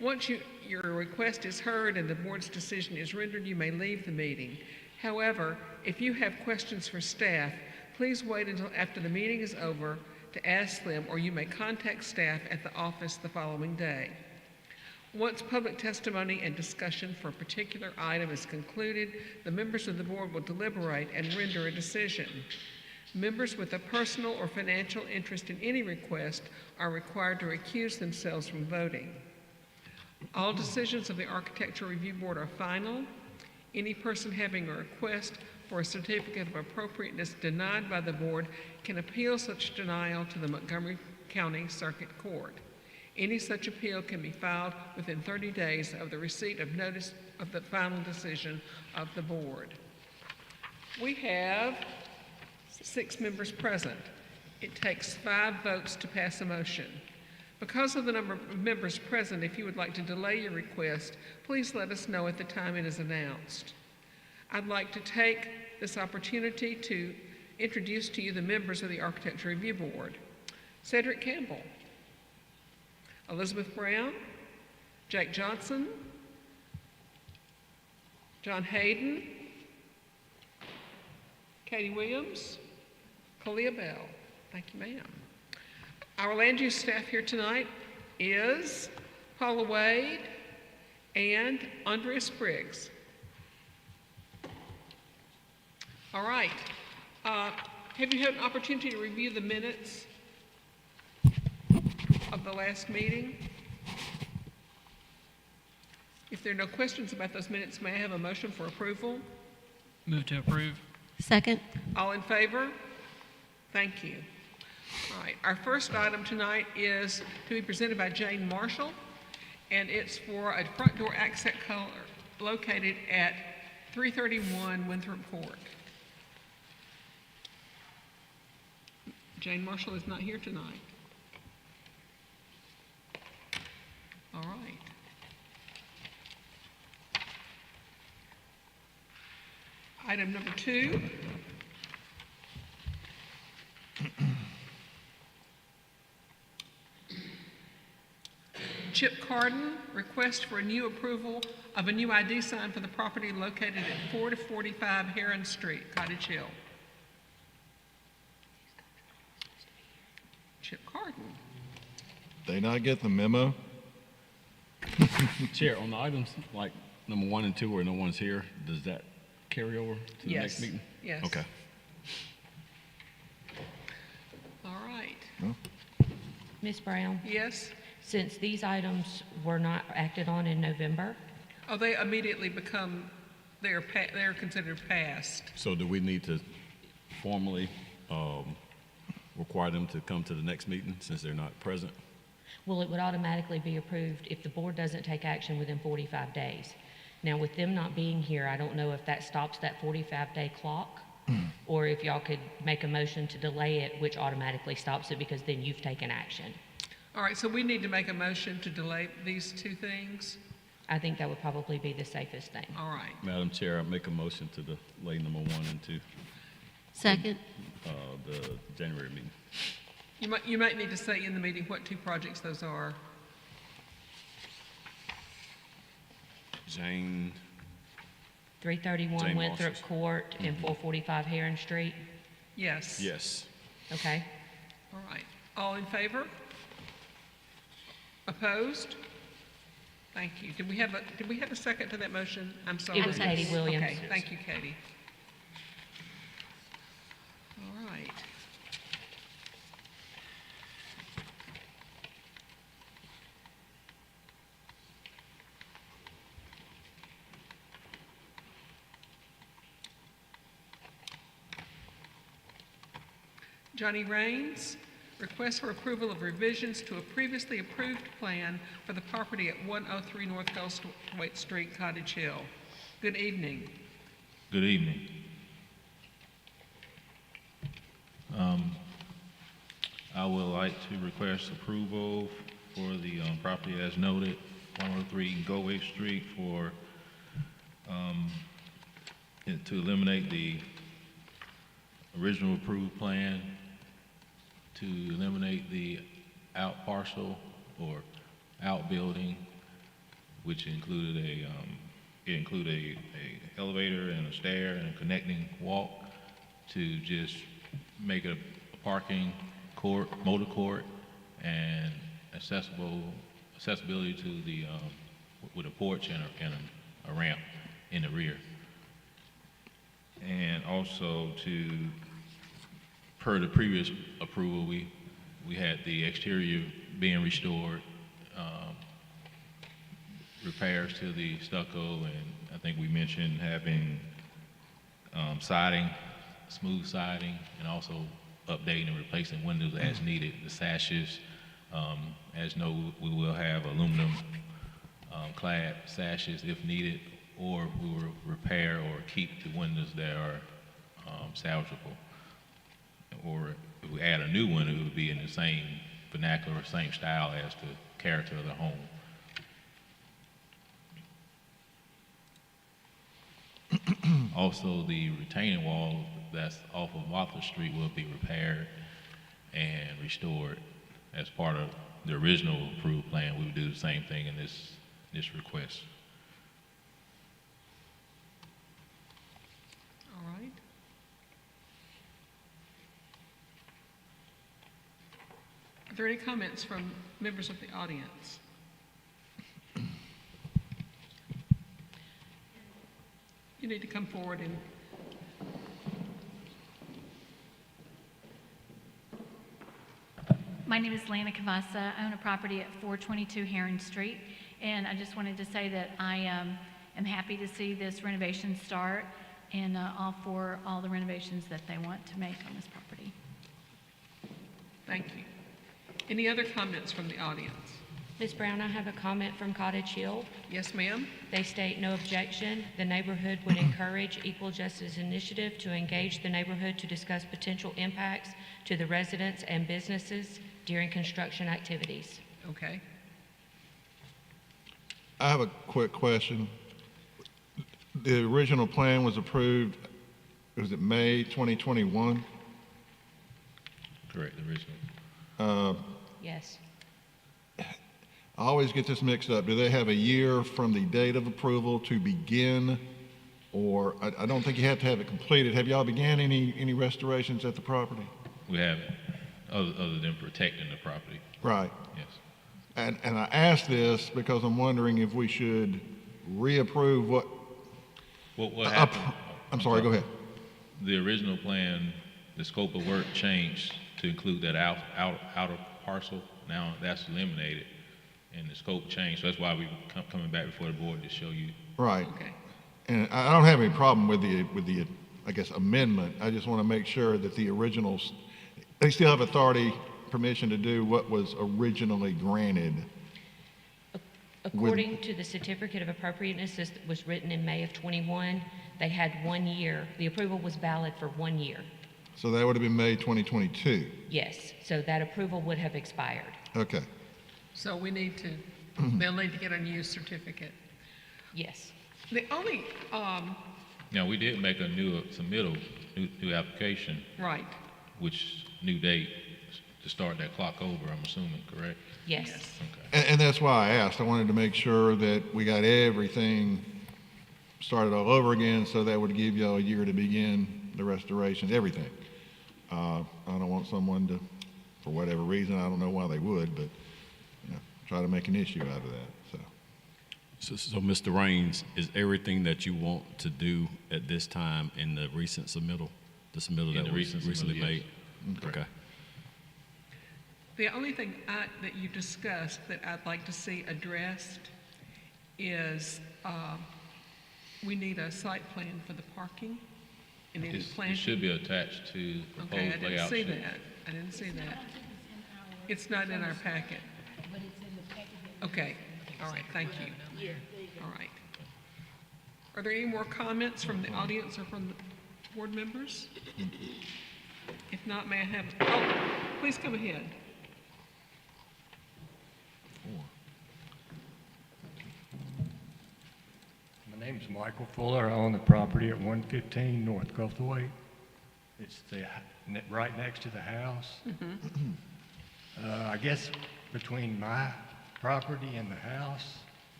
Once your request is heard and the board's decision is rendered, you may leave the meeting. However, if you have questions for staff, please wait until after the meeting is over to ask them, or you may contact staff at the office the following day. Once public testimony and discussion for a particular item is concluded, the members of the board will deliberate and render a decision. Members with a personal or financial interest in any request are required to recuse themselves from voting. All decisions of the Architectural Review Board are final. Any person having a request for a certificate of appropriateness denied by the board can appeal such denial to the Montgomery County Circuit Court. Any such appeal can be filed within 30 days of the receipt of notice of the final decision of the board. We have 6 members present. It takes 5 votes to pass a motion. Because of the number of members present, if you would like to delay your request, please let us know at the time it is announced. I'd like to take this opportunity to introduce to you the members of the Architecture Review Board. Cedric Campbell, Elizabeth Brown, Jake Johnson, John Hayden, Katie Williams, Kalia Bell. Thank you, ma'am. Our land use staff here tonight is Paula Wade and Andrea Spriggs. All right. Have you had an opportunity to review the minutes of the last meeting? If there are no questions about those minutes, may I have a motion for approval? Move to approve. Second. All in favor? Thank you. All right, our first item tonight is to be presented by Jane Marshall, and it's for a front door accent color located at 331 Winthrop Court. Jane Marshall is not here tonight. All right. Item number 2. Chip Carden, request for a new approval of a new ID sign for the property located at 4 to 45 Herron Street, Cottage Hill. Chip Carden. They not get the memo? Chair, on the items like number 1 and 2 where no one's here, does that carry over to the next meeting? Yes. Okay. All right. No? Ms. Brown, Yes? since these items were not acted on in November, Oh, they immediately become, they're considered passed. So do we need to formally require them to come to the next meeting since they're not present? well, it would automatically be approved if the board doesn't take action within 45 days. Now, with them not being here, I don't know if that stops that 45-day clock, or if y'all could make a motion to delay it, which automatically stops it because then you've taken action. All right, so we need to make a motion to delay these 2 things? I think that would probably be the safest thing. All right. Madam Chair, I make a motion to delay number 1 and 2, Second. the January meeting. You might need to say in the meeting what 2 projects those are. Jane, 331 Jane Winthrop Marshall's. Court and 445 Herron Street. Yes. yes. Okay. All right. All in favor? Opposed? Thank you. Did we have a second to that motion? I'm sorry. It was Katie Williams. Okay, thank you, Katie. All right. Johnny Raines, request for approval of revisions to a previously approved plan for the property at 103 North Goldthwaite Street, Cottage Hill. Good evening. Good evening. I would like to request approval for the property as noted, 103 Goldthwaite Street, for to eliminate the original approved plan, to eliminate the out parcel or outbuilding, which included a elevator and a stair and a connecting walk to just make a parking court, motor court, and accessibility to the with a porch and a ramp in the rear. And also per the previous approval, we had the exterior being restored, repairs to the stucco, and I think we mentioned having siding, smooth siding, and also updating and replacing windows as needed. The sashes, as you know, we will have aluminum clad sashes if needed, or we will repair or keep the windows that are salvageable. Or if we add a new window, it would be in the same vernacular or same style as the character of the home. Also, the retaining wall that's off of Winthrop Street will be repaired and restored as part of the original approved plan. We would do the same thing in this request. All right. Are there any comments from members of the audience? You need to come forward and My name is Lana Cavassa. I own a property at 422 Herron Street, and I just wanted to say that I am happy to see this renovation start and all for all the renovations that they want to make on this property. thank you. Any other comments from the audience? Ms. Brown, I have a comment from Cottage Hill. Yes, ma'am? They state no objection. The neighborhood would encourage Equal Justice Initiative to engage the neighborhood to discuss potential impacts to the residents and businesses during construction activities. Okay. I have a quick question. The original plan was approved, was it May 2021? Correct, the original. Yes. I always get this mixed up. Do they have a year from the date of approval to begin, or I don't think you have to have it completed. Have y'all began any restorations at the property? We haven't, other than protecting the property, Right. yes. And I ask this because I'm wondering if we should reapprove what, What happened? I'm sorry, go ahead. The original plan, the scope of work changed to include that outer parcel. Now that's eliminated, and the scope changed. So that's why we coming back before the board to show you. Right. Okay. And I don't have any problem with the I guess, amendment. I just want to make sure that the originals, they still have authority, permission to do what was originally granted. According to the certificate of appropriateness that was written in May of 21, they had 1 year. The approval was valid for 1 year. So that would have been May 2022. Yes, so that approval would have expired. Okay. So we need to, they'll need to get a new certificate. Yes. The only, Now, we did make a new submittal, new application, right, which new date to start that clock over, I'm assuming, correct? Yes. Okay. And that's why I asked. I wanted to make sure that we got everything started all over again, so that would give you a year to begin the restoration, everything. I don't want someone to, for whatever reason, I don't know why they would, but, try to make an issue out of that, so. So, Mr. Raines, is everything that you want to do at this time in the recent submittal, the submittal In that the was recent recently submittal, made? yes. Okay. the only thing that you discussed that I'd like to see addressed is, we need a site plan for the parking and any It planting. should be attached to the Okay, I proposed didn't layout see sheet. that. I didn't see that. It's not in our packet. Okay, all right, thank you. All right. Are there any more comments from the audience or from the board members? If not, may I have, please come ahead. My name is Michael Fuller. I own the property at 115 North Goldthwaite. It's right next to the house. I guess between my property and the house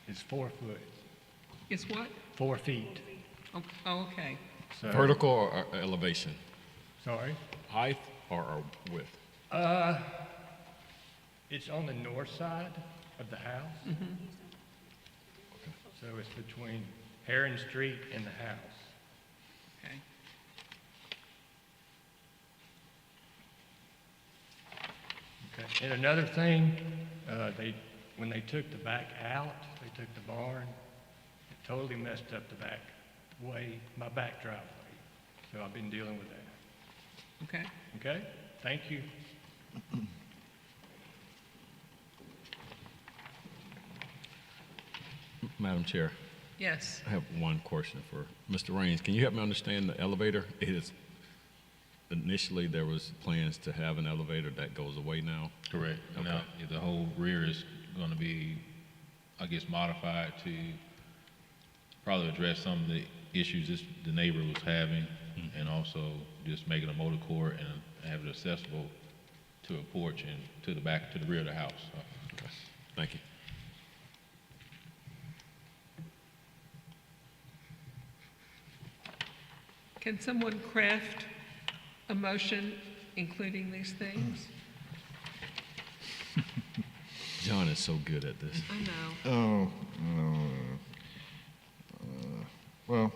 It's 4 foot, It's what? 4 feet. Oh, okay. So, Vertical or elevation? sorry. Height or width? It's on the north side of the house. So it's between Herron Street and the house. Okay. Okay. And another thing, when they took the back out, they took the barn, it totally messed up the back way, my back driveway. So I've been dealing with that. Okay. Okay? Thank you. Madam Chair, Yes. I have one question for Mr. Raines. Can you help me understand the elevator? Initially, there was plans to have an elevator that goes away now. Correct. Okay. Now, the whole rear is going to be, I guess, modified to probably address some of the issues the neighbor was having, and also just make it a motor court and have it accessible to a porch and to the back, to the rear of the house. So, Okay. Thank you. Can someone craft a motion including these things? John is so good at this. I know. Oh, well,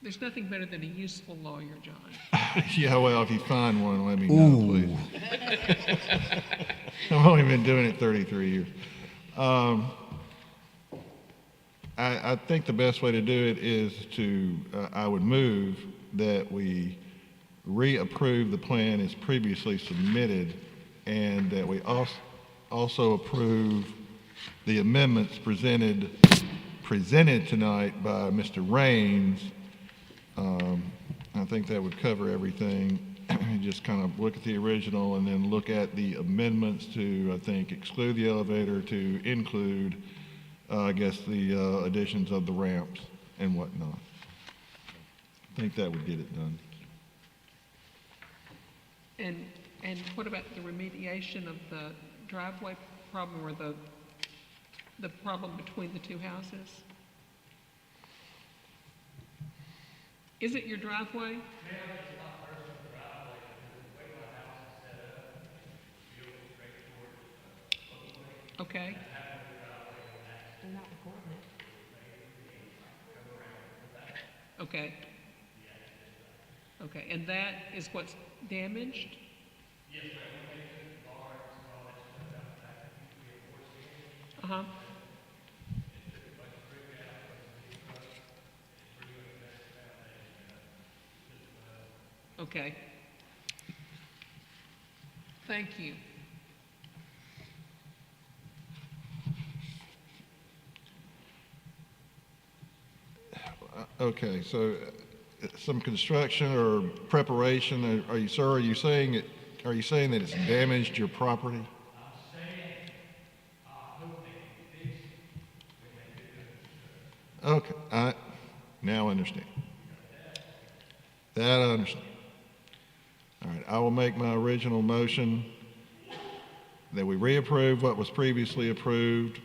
There's nothing better than a useful lawyer, John. yeah, well, if you find one, let me know, please. I've only been doing it 33 years. I think the best way to do it is I would move that we reapprove the plan as previously submitted, and that we also approve the amendments presented tonight by Mr. Raines. I think that would cover everything. Just kind of look at the original and then look at the amendments to, I think, exclude the elevator, to include, I guess, the additions of the ramps and whatnot. I think that would get it done. And what about the remediation of the driveway problem, or the problem between the two houses? Is it your driveway? Okay. Okay. Okay, and that is what's damaged? Uh-huh. Okay. Thank you. Okay, so some construction or preparation, are you, sir, are you saying that it's damaged your property? Okay, I now understand. That I understand. All right, I will make my original motion that we reapprove what was previously approved,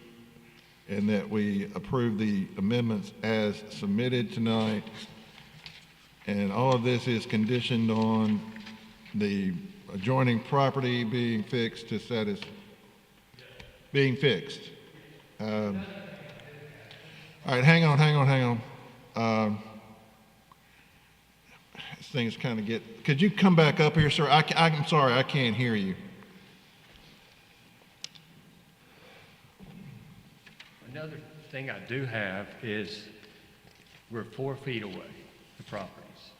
and that we approve the amendments as submitted tonight. And all of this is conditioned on the adjoining property being fixed to being fixed. All right, hang on. This thing's kind of could you come back up here, sir? I'm sorry, I can't hear you. Another thing I do have is we're 4 feet away, the properties,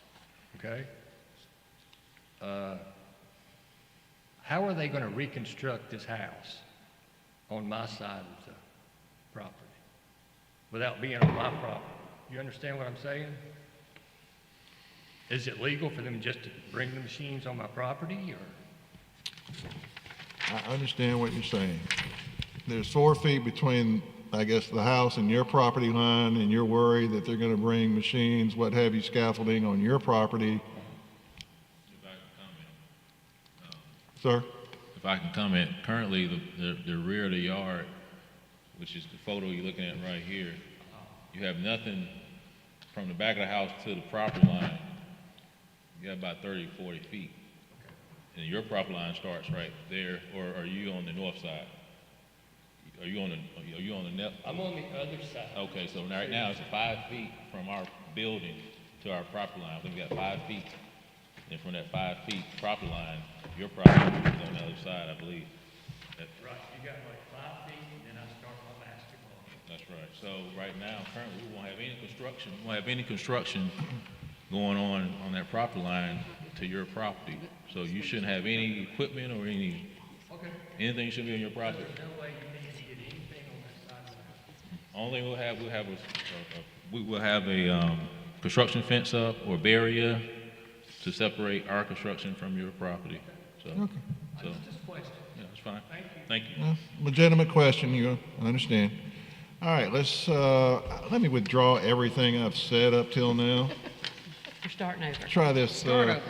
okay? How are they going to reconstruct this house on my side of the property without being on my property? You understand what I'm saying? Is it legal for them just to bring the machines on my property, or? I understand what you're saying. There's 4 feet between, I guess, the house and your property line, and you're worried that they're going to bring machines, what have you, scaffolding on your property. If I can comment. Sir? If I can comment, currently, the rear of the yard which is the photo you're looking at right here, you have nothing from the back of the house to the property line. You have about 30, 40 feet. And your property line starts right there, or are you on the north side? Are you on the net? I'm on the other side. Okay, so right now it's 5 feet from our building to our property line. We got 5 feet. And from that 5 feet property line, your property is on the other side, I believe. Right, you got like 5 feet, and then I start my basketball. That's right. So right now, currently, we won't have any construction. We won't have any construction going on that property line to your property. So you shouldn't have any equipment or anything should be on your property. No way you need to get anything on that side of the house. Only thing we'll have a construction fence up or barrier to separate our construction from your property. So, Just a question. yeah, that's fine. Thank you. Legitimate question, I understand. All right, let me withdraw everything I've said up till now. We're starting over. Try this, Start over.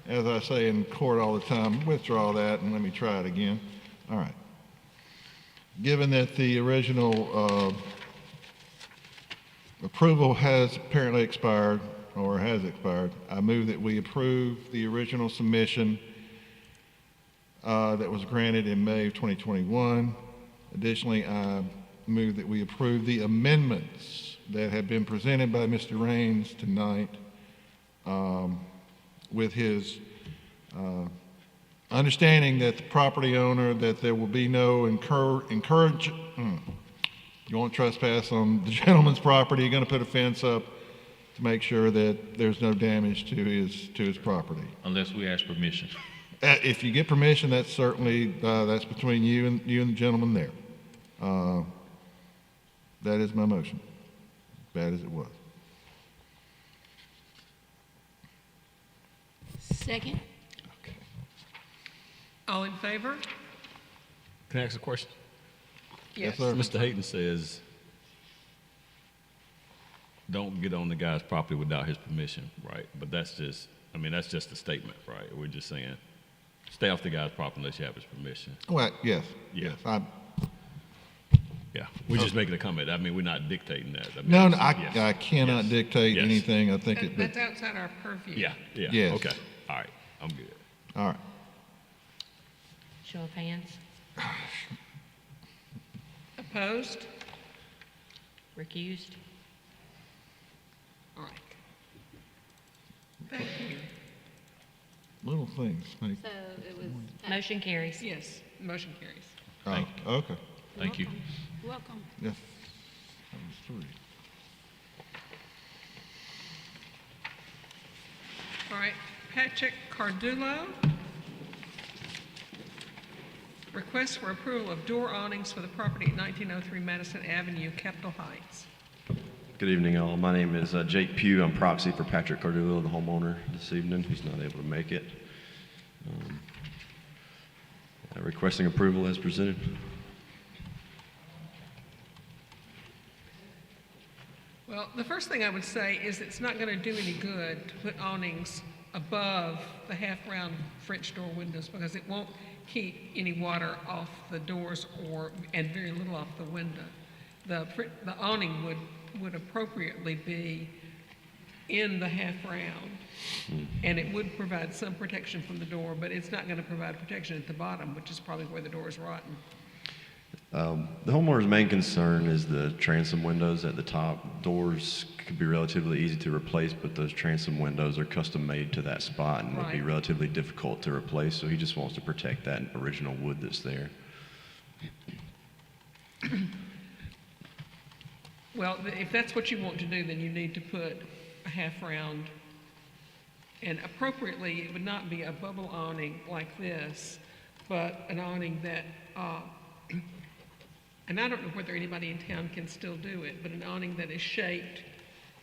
as I say in court all the time, withdraw that and let me try it again. All right. Given that the original approval has apparently expired, or has expired, I move that we approve the original submission that was granted in May of 2021. Additionally, I move that we approve the amendments that have been presented by Mr. Raines tonight with his understanding that the property owner, that there will be no you won't trespass on the gentleman's property. You're going to put a fence up to make sure that there's no damage to his property. Unless we ask permission. If you get permission, that's certainly that's between you and the gentleman there. That is my motion, bad as it was. Second. All in favor? Can I ask a question? Yes, sir. Mr. Hayden says, don't get on the guy's property without his permission, right? But that's just a statement, right? We're just saying, stay off the guy's property unless you have his permission. Well, yes, Yeah. yes. Yeah, we're just making a comment. I mean, we're not dictating that. I mean, No, no, yes. I cannot Yes. dictate Yes. anything. I think it. That's outside our purview. Yeah, yeah. Yes. Okay, all right, I'm good. All right. Show of hands. Opposed? Recused. All right. Thank you. Little things. Like, So it was. Motion carries. Yes, motion carries. okay. Thank you. Welcome. Yes. That was 3. All right, Patrick Cardullo. Request for approval of door awnings for the property at 1903 Madison Avenue, Capitol Heights. Good evening, all. My name is Jake Pugh. I'm proxy for Patrick Cardullo, the homeowner, this evening. He's not able to make it. Requesting approval as presented. Well, the first thing I would say is it's not going to do any good to put awnings above the half-round French door windows because it won't keep any water off the doors and very little off the window. The awning would appropriately be in the half-round, and it would provide some protection from the door, but it's not going to provide protection at the bottom, which is probably where the door is rotten. The homeowner's main concern is the transom windows at the top. Doors could be relatively easy to replace, but those transom windows are custom made to that spot and would be Right. relatively difficult to replace, so he just wants to protect that original wood that's there. Well, if that's what you want to do, then you need to put a half-round, and appropriately, it would not be a bubble awning like this, but an awning that, and I don't know whether anybody in town can still do it, but an awning that is shaped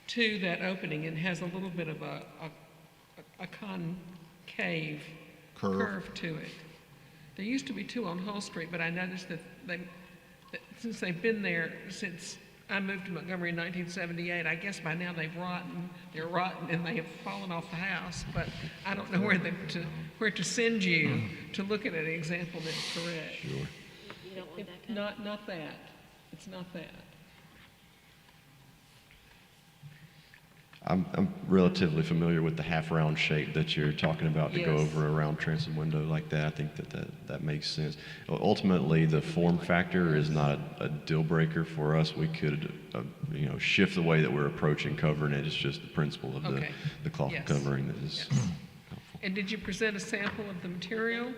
to that opening and has a little bit of a concave curve to it. There used to be 2 on Hull Street, but I noticed that since they've been there since I moved to Montgomery in 1978, I guess by now they're rotten and they have fallen off the house, but I don't know where to send you to look at an example that's correct. Sure. You don't want that kind of. Not that. It's not that. I'm relatively familiar with the half-round shape that you're talking about to go Yes. over a round transom window like that. I think that makes sense. Ultimately, the form factor is not a deal breaker for us. We could, shift the way that we're approaching covering it. It's just the principle of Okay. the cloth Yes. covering that is Yes. helpful. And did you present a sample of the material?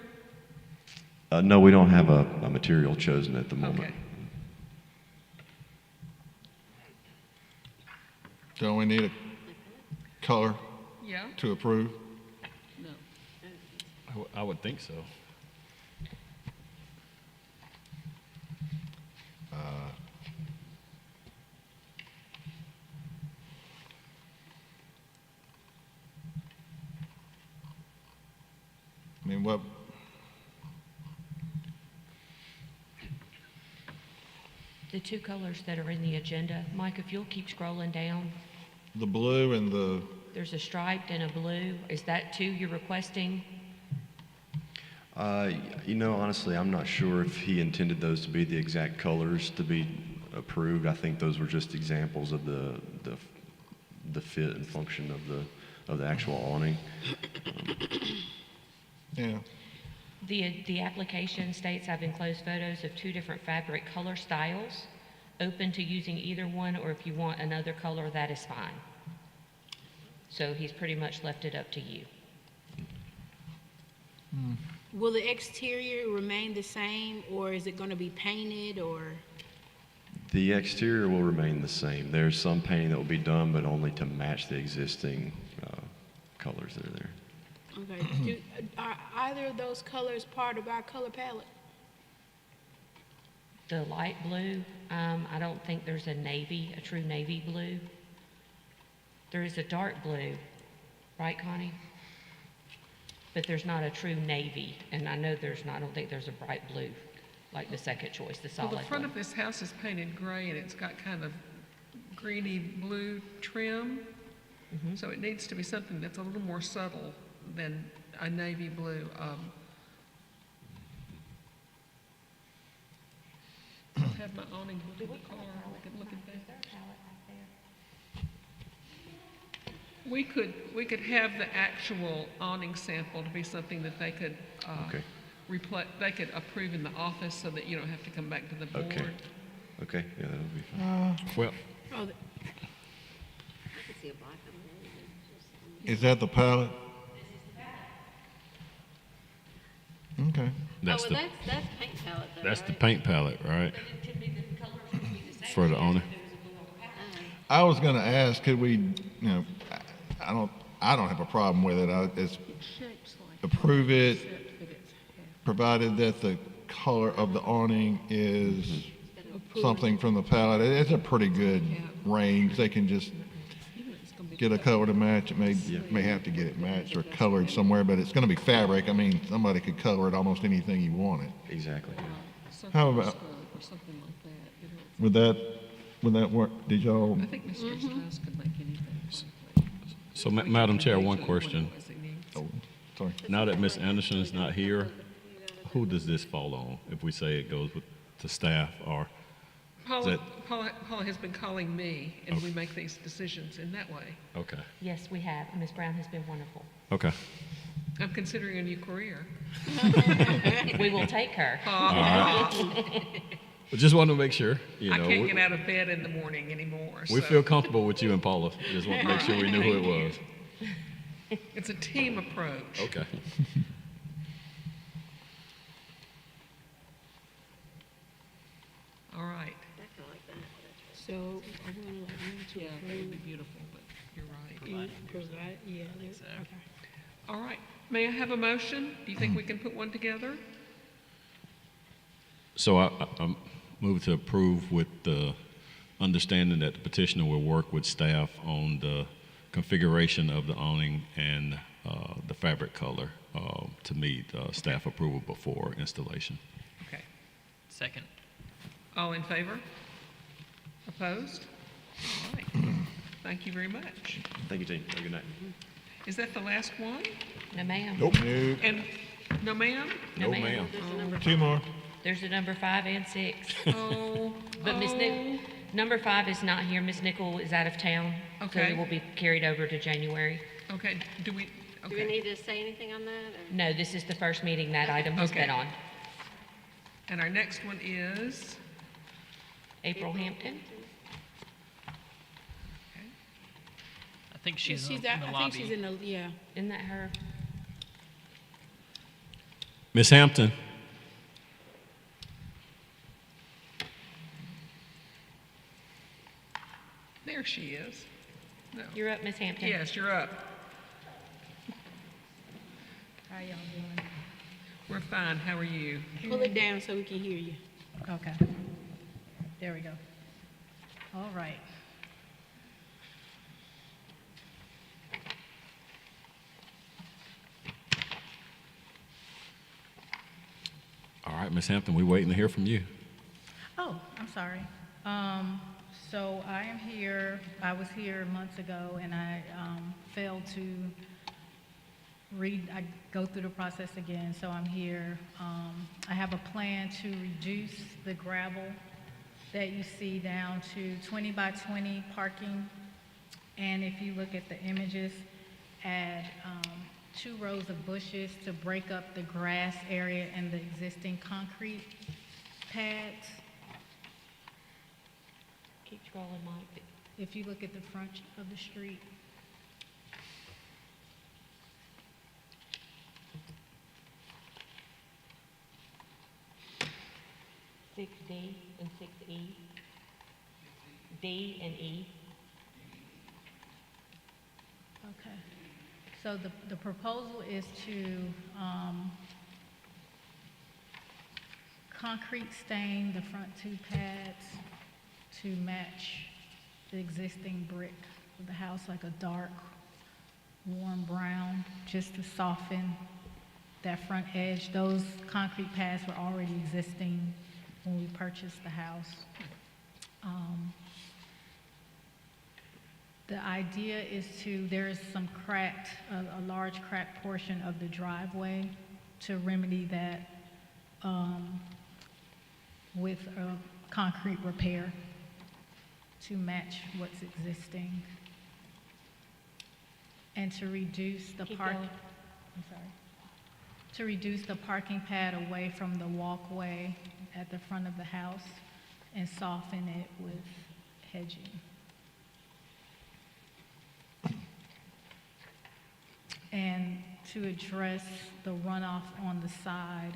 No, we don't have a material chosen at the moment. Okay. Don't we need a color Yeah? to approve? No. I would think so. I mean, what, The two colors that are in the agenda, Mike, if you'll keep scrolling down, the blue and the, there's a striped and a blue. Is that two you're requesting? Honestly, I'm not sure if he intended those to be the exact colors to be approved. I think those were just examples of the fit and function of the actual awning. yeah, The application states I've enclosed photos of two different fabric color styles, open to using either one, or if you want another color, that is fine. So he's pretty much left it up to you. Will the exterior remain the same, or is it going to be painted, or? The exterior will remain the same. There's some painting that will be done, but only to match the existing colors that are there. Okay. Are either of those colors part of our color palette? The light blue, I don't think there's a true navy blue. There is a dark blue, right, Connie? But there's not a true navy, and I don't think there's a bright blue, like the second choice, the Well, solid the front one. of this house is painted gray, and it's got kind of greeny blue trim. So it needs to be something that's a little more subtle than a navy blue. I have my awning in the car. We could look at that. We could have the actual awning sample to be something that they could Okay. they could approve in the office so that you don't have to come back to the board. Okay. Okay, yeah, that'll be fine. Well, Oh, I could see a black one. is that the palette? Okay. that's Oh, the, well, that's paint palette though, that's the right? paint palette, right? For the owner. I was gonna ask, could we, I don't have a problem with it. It's approve it, provided that the color of the awning is something from the palette. It's a pretty good range. They can just get a color to match. It may have to get it matched or colored somewhere, but it's gonna be fabric. I mean, somebody could color it almost anything you wanted. Exactly. How about, Or something like that, would that work? Did y'all, I think Mr. Stiles could make anything. So, Madam Chair, one question. oh, sorry. Now that Ms. Anderson is not here, who does this fall on? If we say it goes to staff or, Paula has been calling me, and we make these decisions in that way. okay, Yes, we have. Ms. Brown has been wonderful. okay. I'm considering a new career. We will take her. Well, just wanted to make sure, I can't get out of bed in the morning anymore. we so feel comfortable with you and Paula. Just want to make sure we knew who it was. It's a team approach. Okay. All right. I like that. so are we going to move to Yeah, that would be beautiful, but you're right. provide? Yeah, okay. All right. May I have a motion? Do you think we can put one together? So I move to approve with the understanding that the petitioner will work with staff on the configuration of the awning and the fabric color to meet staff approval before installation. Okay. Second. All in favor? Opposed? All right. Thank you very much. Thank you, team. Have a good night. Is that the last one? No, ma'am. Nope. And, no ma'am? No, ma'am. Two more. There's a number 5 and 6. Oh, But number 5 is not here. Miss Nickel is out of town. So Okay. it will be carried over to January. okay, Do we okay. need to say anything on that? Or? No, this is the first meeting that item has been Okay. on. And our next one is, April Hampton. I think she's She's in out, the I lobby. think she's in the, yeah. Isn't that her? Miss Hampton? there she is. No. You're up, Miss Hampton. Yes, you're up. How y'all doing? We're fine. How are you? Pull it down so we can hear you. Okay. There we go. All right. All right, Miss Hampton, we're waiting to hear from you. Oh, I'm sorry. So I am here, I was here months ago, and I failed to I go through the process again, so I'm here. I have a plan to reduce the gravel that you see down to 20 by 20 parking. And if you look at the images, add 2 rows of bushes to break up the grass area and the existing concrete pads. Keep scrolling, Mike. If you look at the front of the street. Six D and 6E. D and E. Okay. So the proposal is to concrete stain the front 2 pads to match the existing brick of the house, like a dark, warm brown, just to soften that front edge. Those concrete pads were already existing when we purchased the house. The idea is there is some cracked, a large cracked portion of the driveway, to remedy that with a concrete repair to match what's existing. And to reduce the Keep park, going. I'm sorry. To reduce the parking pad away from the walkway at the front of the house and soften it with hedging. And to address the runoff on the side,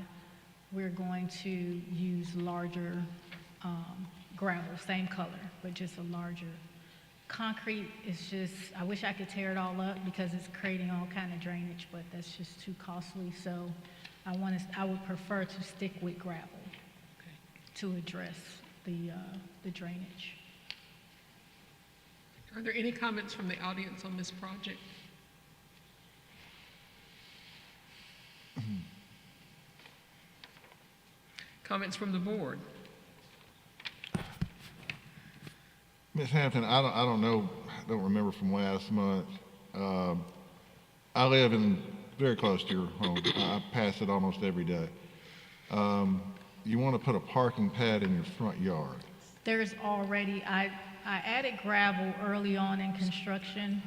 we're going to use larger gravel, same color, but just a larger. Concrete is just, I wish I could tear it all up because it's creating all kind of drainage, but that's just too costly. So I would prefer to stick with gravel to address the drainage. Are there any comments from the audience on this project? Comments from the board? Ms. Hampton, I don't know, I don't remember from last month. I live very close to your home. I pass it almost every day. You want to put a parking pad in your front yard. There's already, I added gravel early on in construction,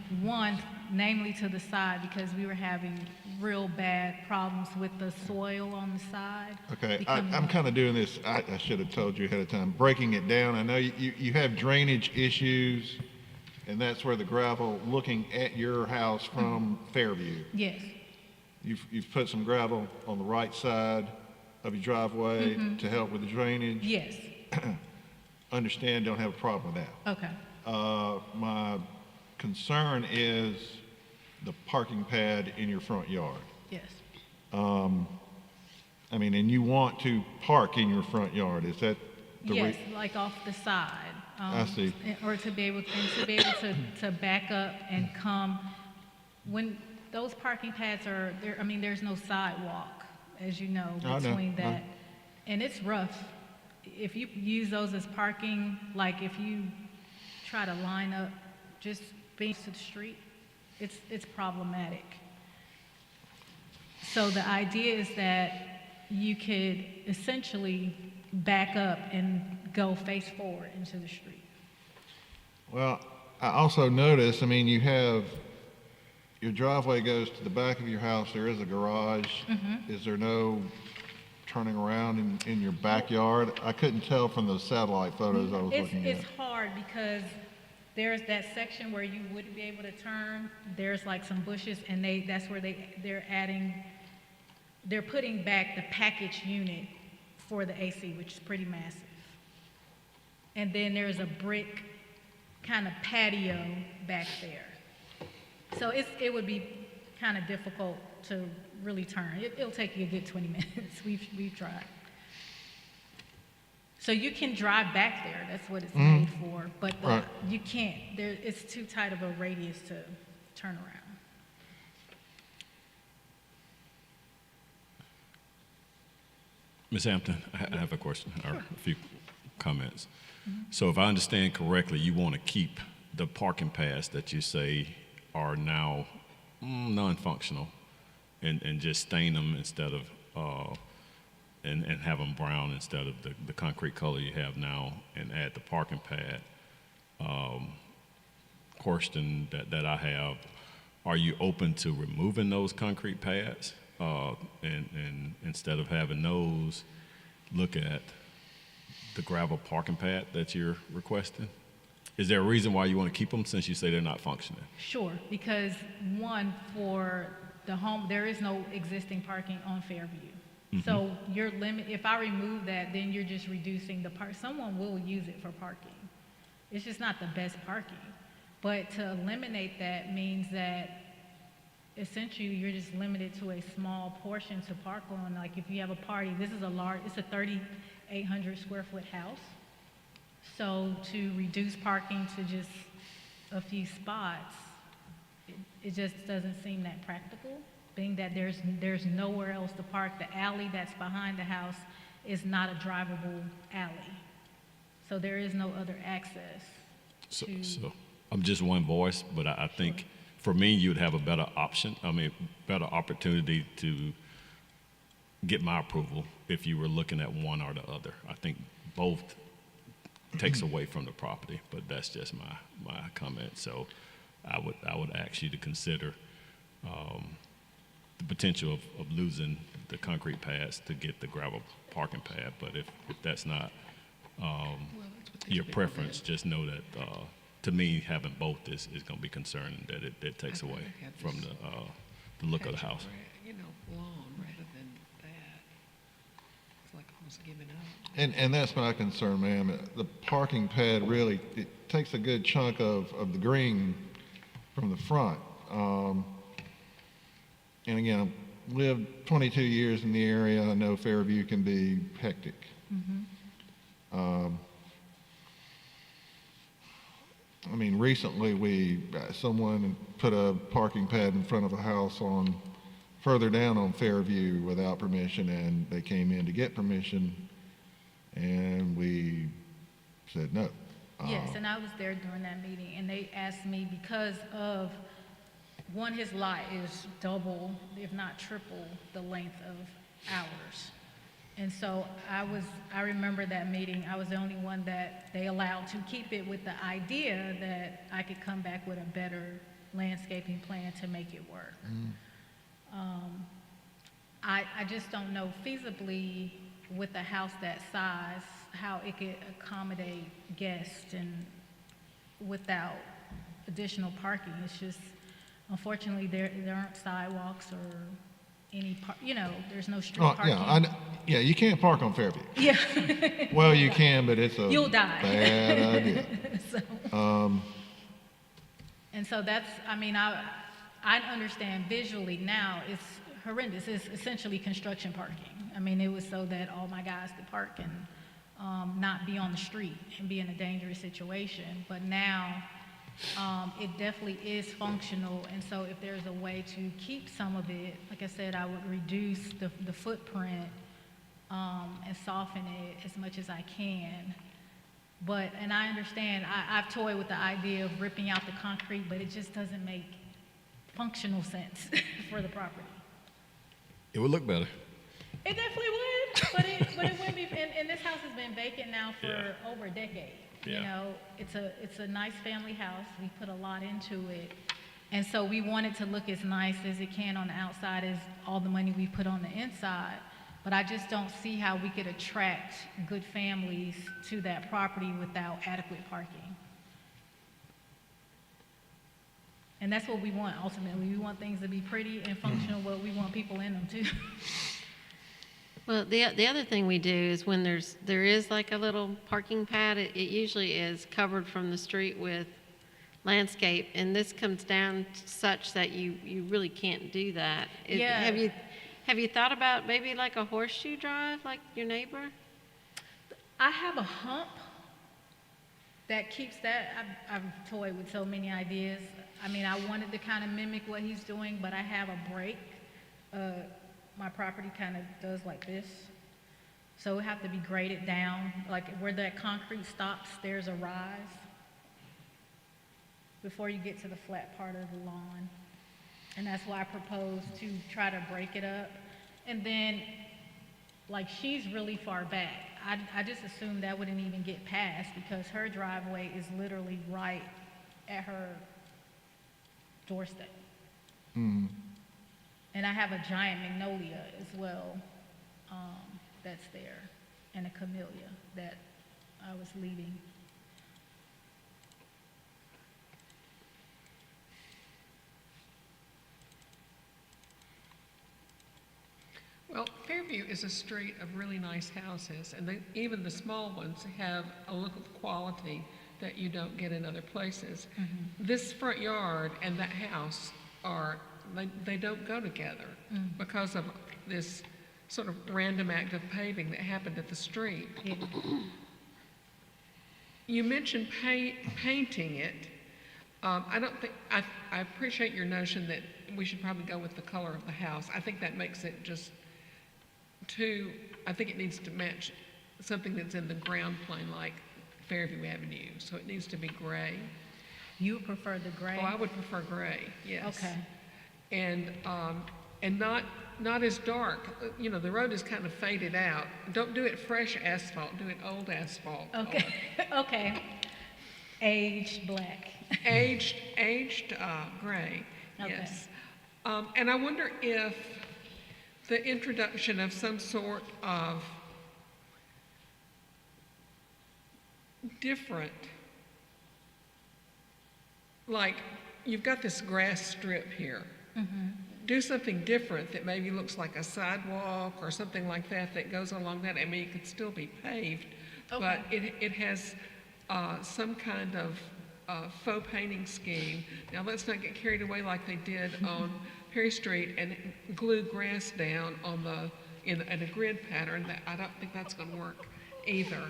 namely to the side, because we were having real bad problems with the soil on the side. Okay, I'm kind of doing this, I should have told you ahead of time, breaking it down. I know you have drainage issues, and that's where the gravel, looking at your house from Fairview. Yes, You've put some gravel on the right side of your driveway to help with the drainage. yes, Understand, don't have a problem with that. okay. My concern is the parking pad in your front yard. Yes, I mean, and you want to park in your front yard, is that the yes, like off the side. I see. Or to be able to back up and come. When those parking pads are there, I mean, there's no sidewalk, as you know, I know. between that. And it's rough. If you use those as parking, like if you try to line up just being to the street, it's problematic. So the idea is that you could essentially back up and go face forward into the street. Well, I also noticed, I mean, you have, your driveway goes to the back of your house, there is a garage. Is there no turning around in your backyard? I couldn't tell from the satellite photos I was looking at. It's hard because there's that section where you wouldn't be able to turn. There's like some bushes, and that's where they're putting back the package unit for the AC, which is pretty massive. And then there's a brick kind of patio back there. So it would be kind of difficult to really turn. It'll take you a good 20 minutes. We've tried. So you can drive back there. That's what it's made for. But Right. you can't. It's too tight of a radius to turn around. Ms. Hampton, I have a question or a few comments. So if I understand correctly, you want to keep the parking pads that you say are now non-functional and just stain them instead of, and have them brown instead of the concrete color you have now and add the parking pad. Question that I have, are you open to removing those concrete pads and instead of having those, look at the gravel parking pad that you're requesting? Is there a reason why you want to keep them since you say they're not functioning? Sure, because one, for the home, there is no existing parking on Fairview. So your limit, if I remove that, then you're just reducing the park. Someone will use it for parking. It's just not the best parking. But to eliminate that means that essentially you're just limited to a small portion to park on. Like if you have a party, it's a 3,800 square foot house. So to reduce parking to just a few spots, it just doesn't seem that practical, being that there's nowhere else to park. The alley that's behind the house is not a drivable alley. So there is no other access. So I'm just one voice, but I think for me, you'd have a better better opportunity to get my approval if you were looking at one or the other. I think both takes away from the property, but that's just my comment. So I would ask you to consider the potential of losing the concrete pads to get the gravel parking pad. But if that's not your preference, just know that to me, having both is going to be concerning, that it takes away from the look of the house. Lawn rather than that. It's like almost giving up. And that's my concern, ma'am. The parking pad really, it takes a good chunk of the green from the front. And again, I've lived 22 years in the area. I know Fairview can be hectic. I mean, recently someone put a parking pad in front of a house further down on Fairview without permission, and they came in to get permission, and we said no. Yes, and I was there during that meeting, and they asked me because of, one, his lot is double, if not triple, the length of ours. And so I remember that meeting. I was the only one that they allowed to keep it with the idea that I could come back with a better landscaping plan to make it work. I just don't know feasibly with a house that size how it could accommodate guests and without additional parking. It's just, unfortunately, there aren't sidewalks or any, there's no street parking. Yeah, you can't park on Fairview. Yeah. Well, you can, but it's a You'll die. bad idea. And so that's, I understand visually now it's horrendous. It's essentially construction parking. It was so that all my guys could park and not be on the street and be in a dangerous situation. But now it definitely is functional. And so if there's a way to keep some of it, like I said, I would reduce the footprint and soften it as much as I can. And I understand, I've toyed with the idea of ripping out the concrete, but it just doesn't make functional sense for the property. It would look better. It definitely would, but it wouldn't be, and this house has been vacant now for over a decade. You Yeah. know, it's a nice family house. We put a lot into it. And so we want it to look as nice as it can on the outside as all the money we put on the inside. But I just don't see how we could attract good families to that property without adequate parking. And that's what we want ultimately. We want things to be pretty and functional, but we want people in them too. Well, the other thing we do is when there is like a little parking pad, it usually is covered from the street with landscape, and this comes down such that you really can't do that. Yeah. Have you thought about maybe like a horseshoe drive, like your neighbor? I have a hump that keeps that. I've toyed with so many ideas. I mean, I wanted to kind of mimic what he's doing, but I have a break. My property kind of does like this. So it have to be graded down. Like where that concrete stops, there's a rise before you get to the flat part of the lawn. And that's why I proposed to try to break it up. And then, like, she's really far back. I just assumed that wouldn't even get passed because her driveway is literally right at her doorstep. Mm. And I have a giant magnolia as well, that's there, and a camellia that I was leaving. Well, Fairview is a street of really nice houses, and even the small ones have a look of quality that you don't get in other places. This front yard and that house they don't go together because of this sort of random act of paving that happened at the street. Yeah. You mentioned painting it. I don't think, I appreciate your notion that we should probably go with the color of the house. I think that makes it just I think it needs to match something that's in the ground plane like Fairview Avenue, so it needs to be gray. You would prefer the gray? Oh, I would prefer gray, yes. Okay. And not as dark. You know, the road is kind of faded out. Don't do it fresh asphalt, do it old asphalt. Okay, okay. Aged black. Aged gray, Okay. yes. And I wonder if the introduction of some sort of different, like you've got this grass strip here. Do something different that maybe looks like a sidewalk or something like that that goes along that. I mean, it could still be paved, but it has some kind of faux painting scheme. Now, let's not get carried away like they did on Perry Street and glue grass down on in a grid pattern. That I don't think that's going to work either.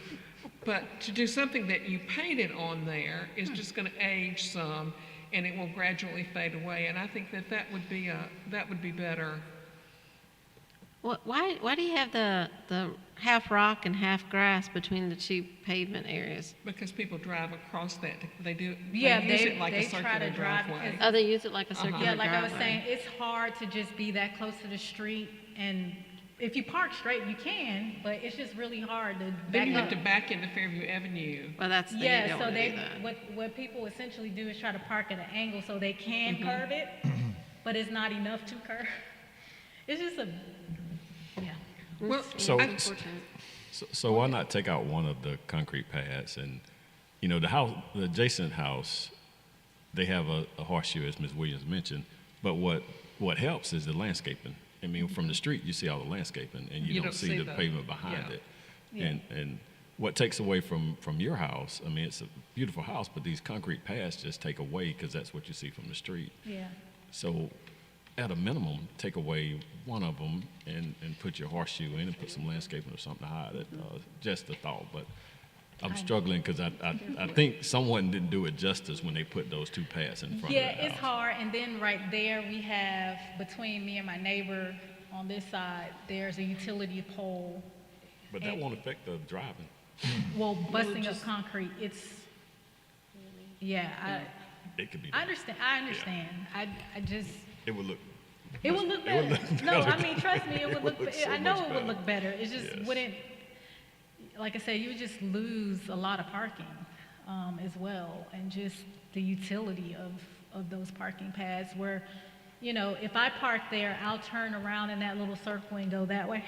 But to do something that you painted on there is just going to age some, and it will gradually fade away. And I think that would be better. Why do you have the half rock and half grass between the two pavement areas? Because people drive across that. They use Yeah, it like a they try circular to drive driveway. because- Oh, they use it like a circular Yeah, like I was driveway. saying, it's hard to just be that close to the street, and if you park straight, you can, but it's just really hard to Then back you have up. to back into Fairview Avenue. Well, that's the thing, you Yeah, don't so want to they, do that. what people essentially do is try to park at an angle so they can curve it, but it's not enough to curve. It's just yeah. Well, So, I- so why not take out one of the concrete pads and, you know, the adjacent house, they have a horseshoe, as Ms. Williams mentioned, but what helps is the landscaping. I mean, from the street, you see all the landscaping, and you don't see the pavement behind yeah. it. Yeah. And what takes away from your house, I mean, it's a beautiful house, but these concrete pads just take away because that's what you see from the street. Yeah. So at a minimum, take away one of them and put your horseshoe in and put some landscaping or something to hide it. Just a thought, but I'm struggling because I think someone didn't do it justice when they put those two paths in front Yeah, of the it's house. hard, and then right there, we have, between me and my neighbor on this side, there's a utility pole. But that won't affect the driving. Well, busting up concrete, it could be It could be I done. understand, I just, It would look It would look better. No, I mean, trust me, it would look, I know it would look better. It just wouldn't, like I said, you would just lose a lot of parking as well, and just the utility of those parking pads where, you know, if I park there, I'll turn around in that little circle and go that way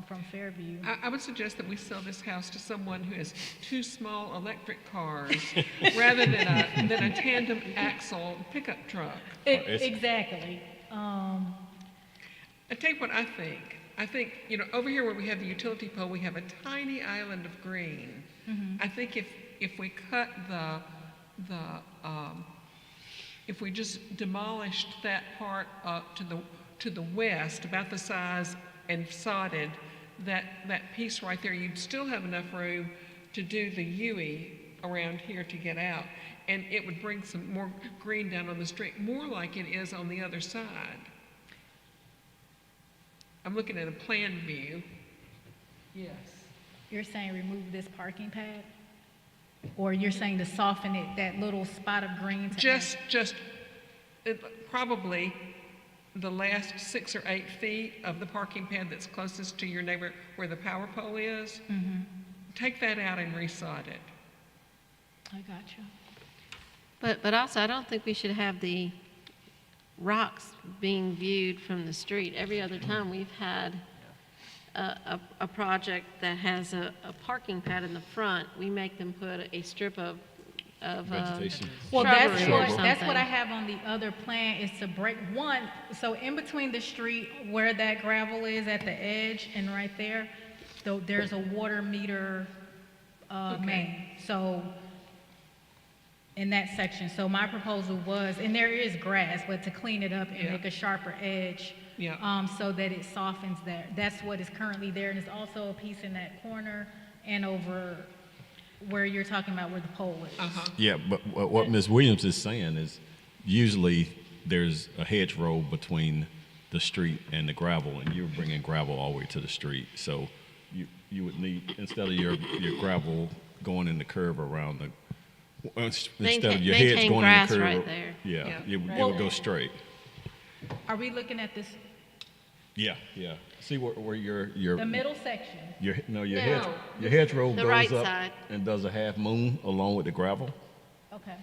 from Fairview. I would suggest that we sell this house to someone who has 2 small electric cars rather than a tandem axle pickup truck. Exactly. I tell you what I think. I think, you know, over here where we have the utility pole, we have a tiny island of green. I think if we cut if we just demolished that part up to the west, about the size, and sodded that piece right there, you'd still have enough room to do the UE around here to get out. And it would bring some more green down on the street, more like it is on the other side. I'm looking at a plan view. Yes. You're saying remove this parking pad? Or you're saying to soften it, that little spot of green? Just probably the last 6 or 8 feet of the parking pad that's closest to your neighbor where the power pole is. Take that out and resod it. I got you. But also, I don't think we should have the rocks being viewed from the street. Every other time we've had a project that has a parking pad in the front, we make them put a strip of Vegetation. Well, shrubbery or that's what something. I have on the other plan, is to break one, so in between the street where that gravel is at the edge and right there, though there's a water meter main. So in that section, so my proposal was, and there is grass, but to clean it up and make a sharper edge, so that it softens there. That's what is currently there, and there's also a piece in that corner and over where you're talking about where the pole is. Yeah, but what Ms. Williams is saying is usually there's a hedgerow between the street and the gravel, and you're bringing gravel all the way to the street. So you would need, instead of your gravel going in the curve around the, instead of your hedge maintain going in grass the curve. right there. It would go straight. Are we looking at this, Yeah. See where your the middle section? your No, hedgerow the goes right up side. and does a half moon along with the gravel. Okay.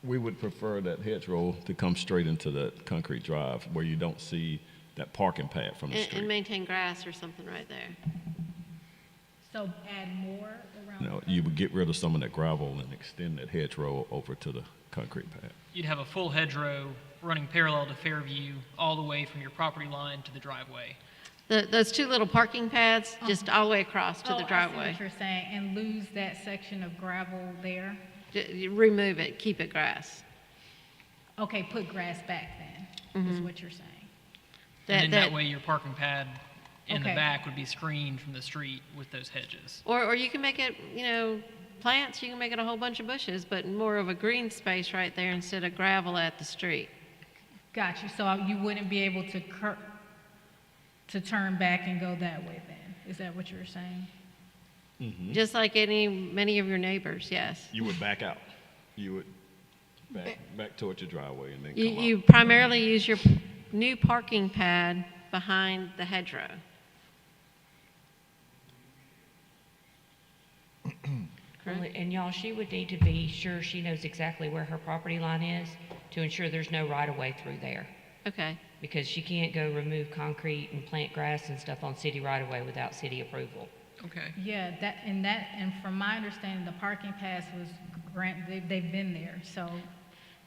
We would prefer that hedgerow to come straight into the concrete drive where you don't see that parking pad from the And street. maintain grass or something right there. So add more around? No, you would get rid of some of that gravel and extend that hedgerow over to the concrete pad. You'd have a full hedgerow running parallel to Fairview all the way from your property line to the driveway. Those 2 little parking pads, just all the way across to the I see driveway. what you're saying, and lose that section of gravel there? You remove it, keep it grass. Okay, put grass back then, is what you're saying. And then that way your parking pad in the Okay. back would be screened from the street with those hedges. Or you can make it, plants, you can make it a whole bunch of bushes, but more of a green space right there instead of gravel at the street. Got you, so you wouldn't be able to turn back and go that way then? Is that what you're saying? Just like many of your neighbors, yes. You would back out. You would back towards your driveway and then You, come out. you primarily use your new parking pad behind the hedgerow. Well, and y'all, she would need to be sure she knows exactly where her property line is to ensure there's no right-of-way through there. Okay. Because she can't go remove concrete and plant grass and stuff on city right-of-way without city approval. Okay. Yeah, and from my understanding, the parking pass was they've been there, so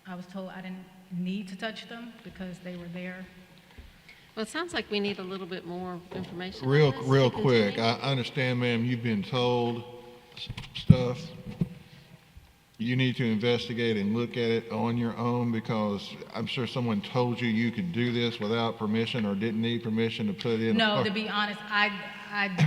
I was told I didn't need to touch them because they were there. Well, it sounds like we need a little bit more information. on Real this to quick, continue. I understand, ma'am, you've been told stuff. You need to investigate and look at it on your own, because I'm sure someone told you you could do this without permission or didn't need permission to put in. No, to be honest, I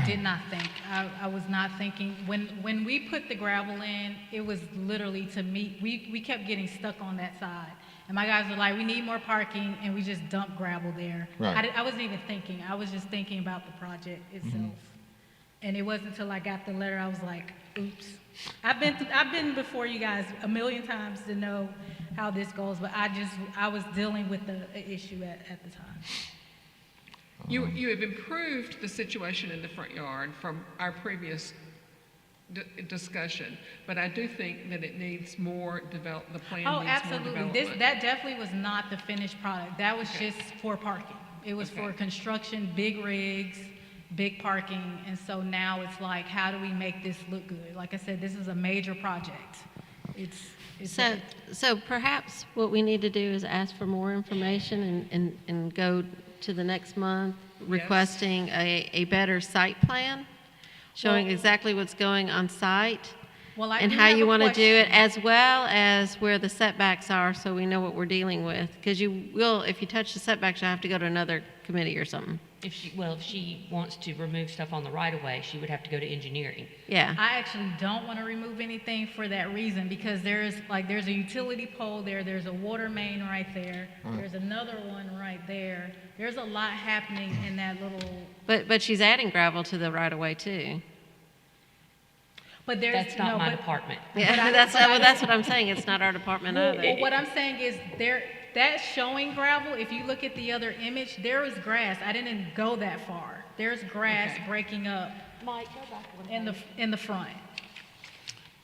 did not think. I was not thinking. When we put the gravel in, it was literally to meet, we kept getting stuck on that side. And my guys were like, we need more parking, and we just dumped gravel there. Right. I wasn't even thinking. I was just thinking about the project itself. And it wasn't until I got the letter, I was like, oops. I've been before you guys a million times to know how this goes, but I was dealing with the issue at the time. You have improved the situation in the front yard from our previous discussion, but I do think that it needs more the plan Oh, needs more absolutely. development. That definitely was not the finished product. That was just for parking. It was for construction, big rigs, big parking, and so now it's like, how do we make this look good? Like I said, this is a major project. So perhaps what we need to do is ask for more information and go to the next month requesting a better site plan, showing exactly what's going on site and how you want to do it, as well as where the setbacks are, so we know what we're dealing with. Because you will, if you touch the setbacks, you'll have to go to another committee or something. If she wants to remove stuff on the right of way, she would have to go to engineering. Yeah. I actually don't want to remove anything for that reason, because there's a utility pole there, there's a water main right there, there's another one right there. There's a lot happening in that little. But she's adding gravel to the right of way too. But That's not my department. Yeah, that's what I'm saying. It's not our department either. Well, what I'm saying is that's showing gravel. If you look at the other image, there is grass. I didn't go that far. There's grass breaking up in the front.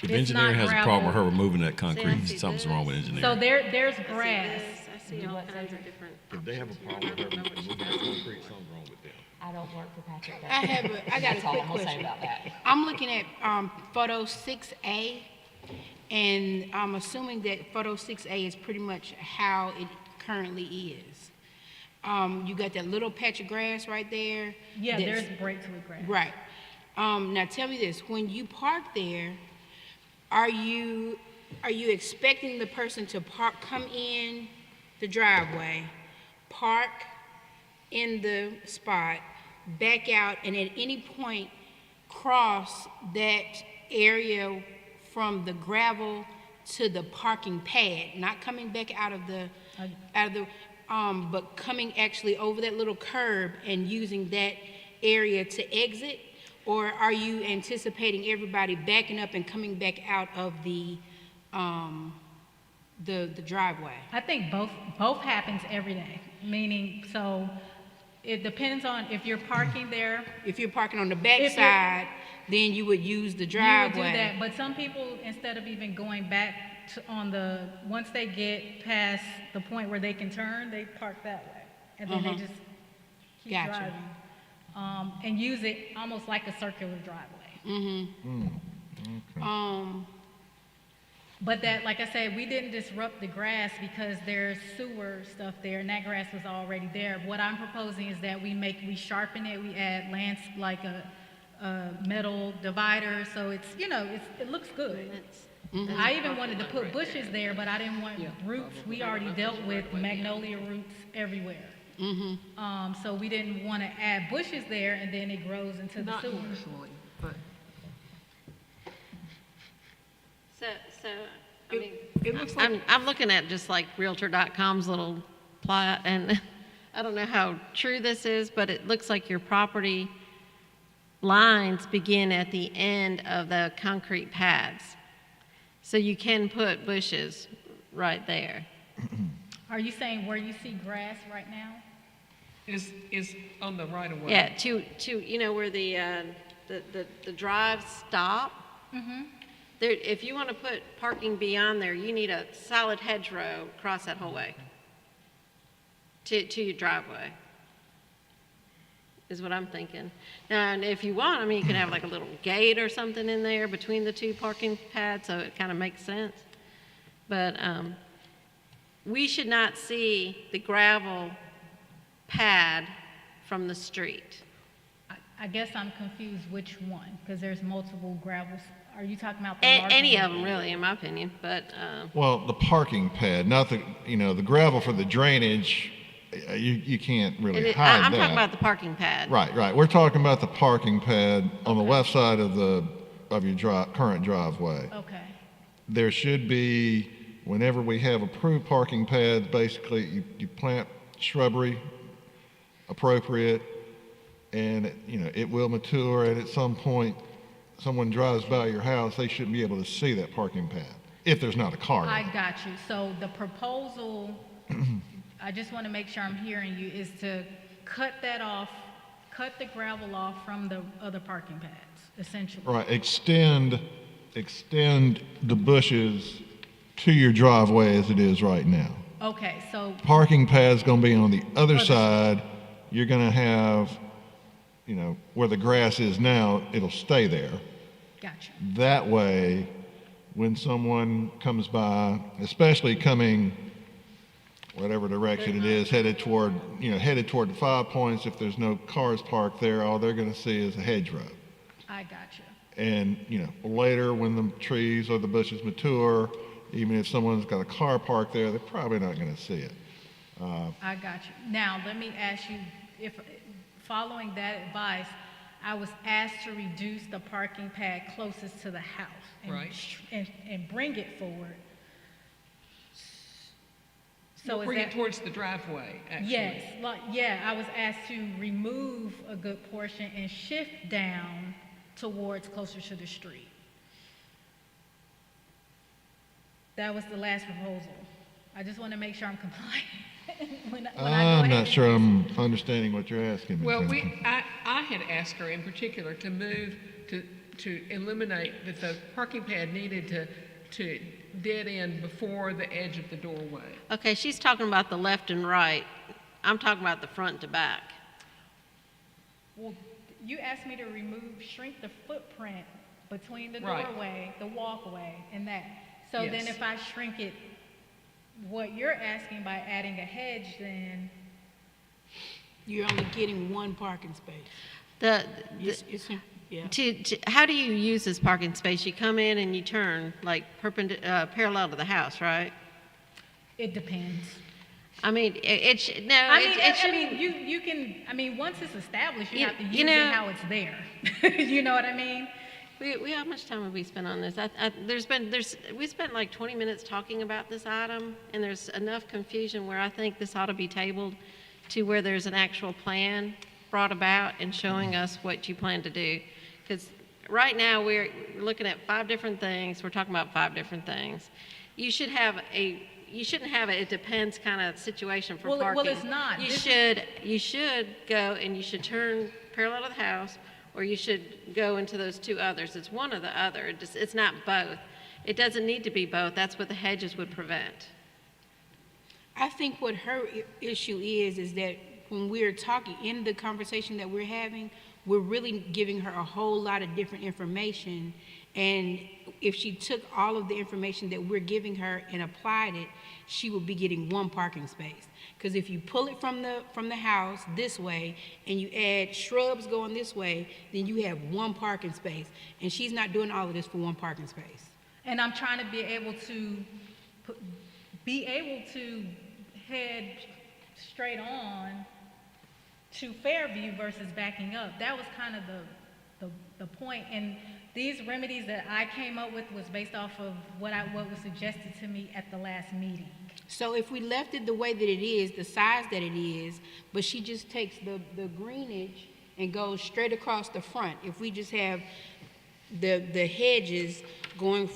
If It's engineering not has a problem with her gravel. removing that concrete, something's wrong with engineering. So there's grass. I see all kinds of different. If they have a problem with her removing that concrete, something's wrong with them. I don't work for Patrick. I got a That's all quick I'm gonna say question. about that. I'm looking at photo 6A, and I'm assuming that photo 6A is pretty much how it currently is. You got that little patch of grass right there. Yeah, that's- there's breakthrough grass. Right. Now tell me this, when you park there, are you expecting the person to come in the driveway, park in the spot, back out, and at any point cross that area from the gravel to the parking pad, not coming back out of the, but coming actually over that little curb and using that area to exit? Or are you anticipating everybody backing up and coming back out of the driveway? I think both happens every day, meaning, so it depends on if you're parking there. If you're parking on the back side, then you would use the driveway. You would do that, but some people, instead of even going back once they get past the point where they can turn, they park that way. And then they just keep driving. And use it almost like a circular driveway. But that, like I said, we didn't disrupt the grass because there's sewer stuff there, and that grass was already there. What I'm proposing is that we sharpen it, we add like a metal divider, so it looks good. I even wanted to put bushes there, but I didn't want roots. We already dealt with magnolia roots everywhere. So we didn't want to add bushes there, and then it grows into the sewer. Not usually, but. So I mean, it looks like I'm looking at just like Realtor.com's little plot, and I don't know how true this is, but it looks like your property lines begin at the end of the concrete pads. So you can put bushes right there. Are you saying where you see grass right now? Is on the right of way. Yeah, to where the drives stop. There, if you want to put parking beyond there, you need a solid hedgerow across that whole way to your driveway, is what I'm thinking. Now, and if you want, I mean, you can have like a little gate or something in there between the two parking pads, so it kind of makes sense. But we should not see the gravel pad from the street. I guess I'm confused which one, because there's multiple gravels. Are you talking about the larger Any one? of them, really, in my opinion, but Well, the parking pad, not the, the gravel for the drainage, you can't really hide I'm that. talking about the parking pad. Right. We're talking about the parking pad on the left side of your current driveway. Okay. There should be, whenever we have approved parking pads, basically you plant shrubbery appropriate, and it will mature, and at some point someone drives by your house, they shouldn't be able to see that parking pad. if there's not a car I there. got you. So the proposal, I just want to make sure I'm hearing you, is to cut that off, cut the gravel off from the other parking pads, essentially. Right, extend the bushes to your driveway as it is right now. Okay, so, Parking pad's gonna be on the other side. You're gonna have, where the grass is now, it'll stay there. gotcha. That way, when someone comes by, especially coming whatever direction it is, headed toward the 5 Points, if there's no cars parked there, all they're gonna see is a hedgerow. I gotcha. And, later when the trees or the bushes mature, even if someone's got a car parked there, they're probably not gonna see it. I got you. Now, let me ask you, if, following that advice, I was asked to reduce the parking pad closest to the house. And Right. And bring it forward. So is Bring it that? towards the driveway, actually. Yes, I was asked to remove a good portion and shift down towards closer to the street. That was the last proposal. I just want to make sure I'm compliant when I go I'm ahead not and- sure I'm understanding what you're asking me. Well, Sandra. I had asked her in particular to move, to eliminate that the parking pad needed to dead end before the edge of the doorway. Okay, she's talking about the left and right. I'm talking about the front to back. Well, you asked me to shrink the footprint between the Right. doorway, the walkway, and that. So then Yes. if I shrink it, what you're asking by adding a hedge, then, You're only getting one parking space. Yeah. How do you use this parking space? You come in and you turn like parallel to the house, right? it depends. I mean, it shouldn't. You can, once it's established, you You- have to you use know- it how it's there. You know what I mean? How much time have we spent on this? We spent like 20 minutes talking about this item, and there's enough confusion where I think this ought to be tabled to where there's an actual plan brought about and showing us what you plan to do. Because right now we're looking at 5 different things. We're talking about 5 different things. You shouldn't have a it depends kind of situation for parking. Well, it's not. You should go and you should turn parallel to the house, or you should go into those 2 others. It's one or the other. It's not both. It doesn't need to be both. That's what the hedges would prevent. I think what her issue is that when we're talking, in the conversation that we're having, we're really giving her a whole lot of different information. And if she took all of the information that we're giving her and applied it, she would be getting one parking space. Because if you pull it from the house this way and you add shrubs going this way, then you have one parking space. And she's not doing all of this for one parking space. And I'm trying to be able to head straight on to Fairview versus backing up. That was kind of the point. And these remedies that I came up with was based off of what was suggested to me at the last meeting. So if we left it the way that it is, the size that it is, but she just takes the greenage and goes straight across the front, if we just have the hedges going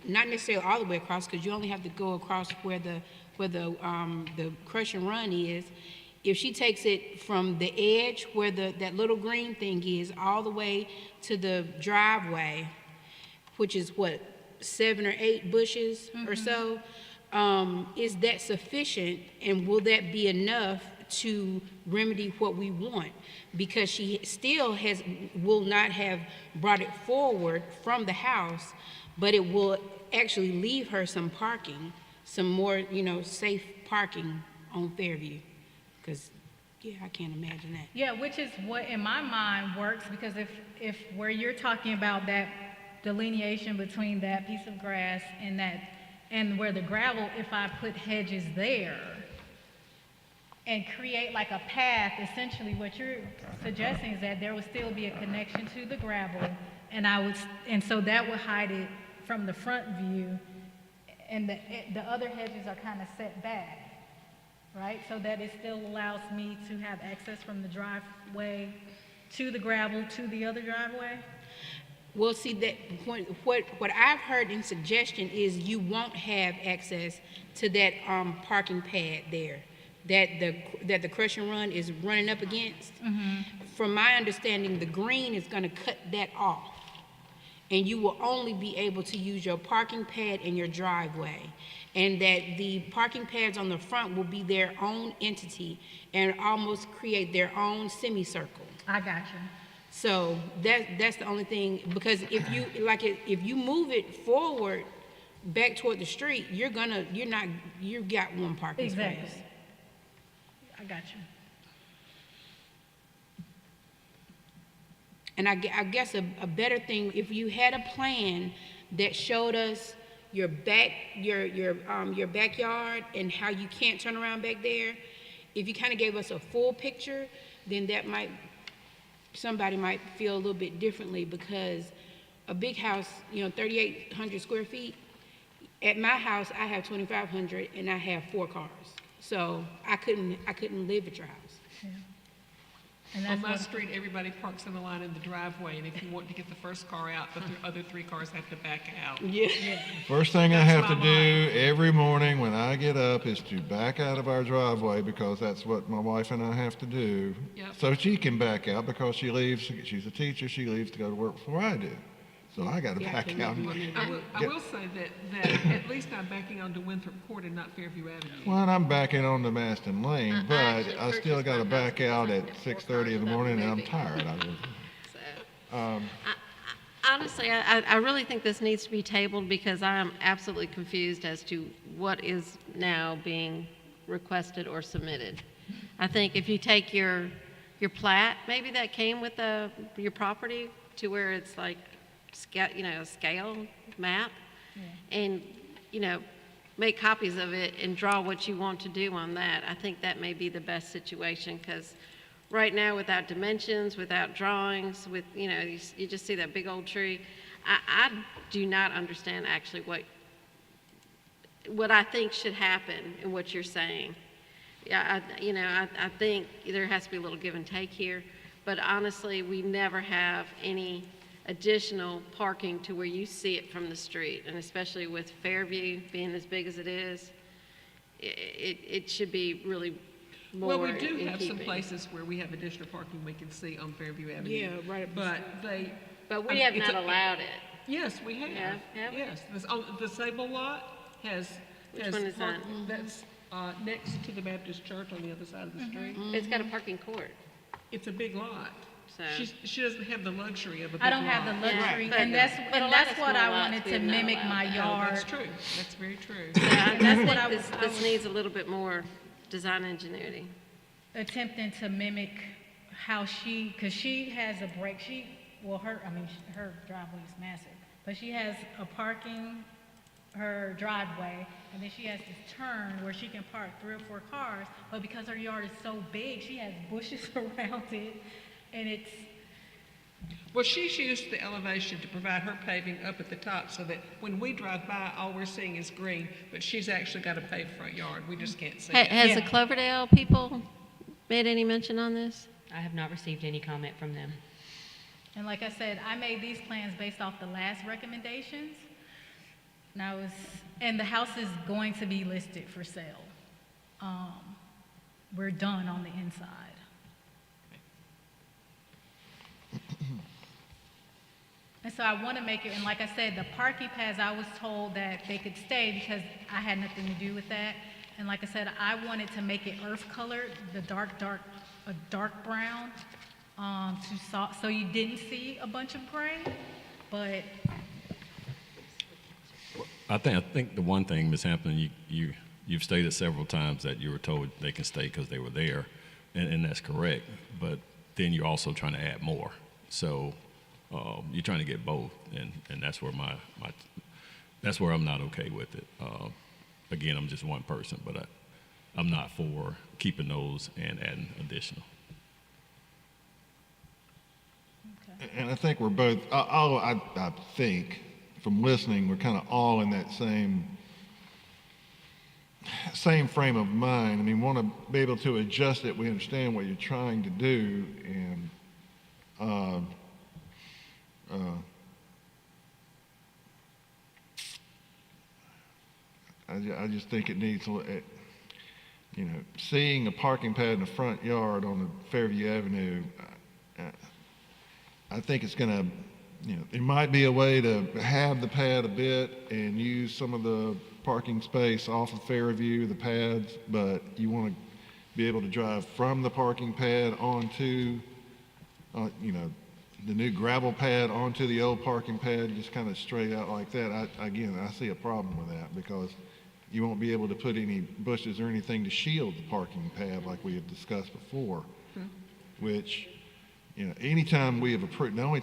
not necessarily all the way across, because you only have to go across where the crush and run is. If she takes it from the edge where that little green thing is all the way to the driveway, which is 7 or 8 bushes or so, is that sufficient, and will that be enough to remedy what we want? Because she still will not have brought it forward from the house, but it will actually leave her some parking, some more, safe parking on Fairview. Because, I can't imagine that. Yeah, which is what in my mind works, because if where you're talking about that delineation between that piece of grass and where the gravel, if I put hedges there and create like a path, essentially what you're suggesting is that there would still be a connection to the gravel, and so that would hide it from the front view, and the other hedges are kind of set back. Right, so that it still allows me to have access from the driveway to the gravel to the other driveway? Well, see, that, what I've heard in suggestion is you won't have access to that, parking pad there, that the crush and run is running up against. From my understanding, the green is gonna cut that off, and you will only be able to use your parking pad and your driveway, and that the parking pads on the front will be their own entity and almost create their own semicircle. I got you. So that's the only thing, because if you move it forward back toward the street, you got one parking Exactly. space. I got you. And I guess a better thing, if you had a plan that showed us your backyard and how you can't turn around back there, if you kind of gave us a full picture, then somebody might feel a little bit differently, because a big house, 3,800 square feet. At my house, I have 2,500 and I have 4 cars. So I couldn't live at your house. And On that's my what, street, everybody parks in the line in the driveway, and if you want to get the first car out, the other 3 cars have to back out. Yeah. First thing I That's have to my do every morning when I get up is to back out of our driveway, because that's what my wife and I have to do. Yep. So she can back out, because she's a teacher, she leaves to go to work before I do. So I gotta Yeah, back I out. I will say that at least I'm backing onto Winthrop Court and not Fairview Avenue. Well, and I'm backing on to Maston Lane, but actually I still purchased gotta my house back out at with 6:30 in the four cars morning, and I'm without tired. So, honestly, I really think this needs to be tabled, because I am absolutely confused as to what is now being requested or submitted. I think if you take your plat, maybe that came with your property, to where it's like, a scale map, and, make copies of it and draw what you want to do on that. I think that may be the best situation, because right now, without dimensions, without drawings, you just see that big old tree. I do not understand actually what I think should happen and what you're saying. Yeah, I think there has to be a little give and take here, but honestly, we never have any additional parking to where you see it from the street, and especially with Fairview being as big as it is, it should be really more Well, we do in have some keeping. places where we have additional parking we can see on Fairview Avenue. Yeah, right up the But we have it's not allowed it. Yes, we have. Have we? Yes, the Sable lot has. Which has one is that? That's next to the Baptist church on the other side of the street. It's got a parking court. It's a big lot. So. She doesn't have the luxury of a big lot. I don't have the luxury, But- and that's but a lot of what small I lots wanted we to have not mimic allowed my that. yard. That's true. That's very true. That's what I think was, this needs a little bit more design ingenuity. attempting to mimic how because she has a break, her driveway is massive, but she has a her driveway, and then she has this turn where she can park 3 or 4 cars, but because her yard is so big, she has bushes around it, and it's, Well, she's used the elevation to provide her paving up at the top, so that when we drive by, all we're seeing is green, but she's actually got a paved front yard. We just can't see it. Has the Yeah. Cloverdale people made any mention on this? I have not received any comment from them. and like I said, I made these plans based off the last recommendations, and the house is going to be listed for sale. We're done on the inside. And so I want to make it, and like I said, the parking pads, I was told that they could stay because I had nothing to do with that. And like I said, I wanted to make it earth colored, a dark brown, so you didn't see a bunch of gray, but I think the one thing, Ms. Hampton, you've stated several times that you were told they can stay because they were there, and that's correct. But then you're also trying to add more. So you're trying to get both, and that's where that's where I'm not okay with it. Again, I'm just one person, but I'm not for keeping those and adding additional. And I think we're both, I think, from listening, we're kind of all in that same frame of mind. I mean, want to be able to adjust it. We understand what you're trying to do, and I just think it needs, you know, seeing a parking pad in the front yard on the Fairview Avenue, I think it's going to, you know, it might be a way to have the pad a bit and use some of the parking space off of Fairview, the pads, but you want to be able to drive from the parking pad onto, you know, the new gravel pad onto the old parking pad, just kind of straight out like that. I see a problem with that because you won't be able to put any bushes or anything to shield the parking pad like we have discussed before, which, you know, anytime we have approved, the only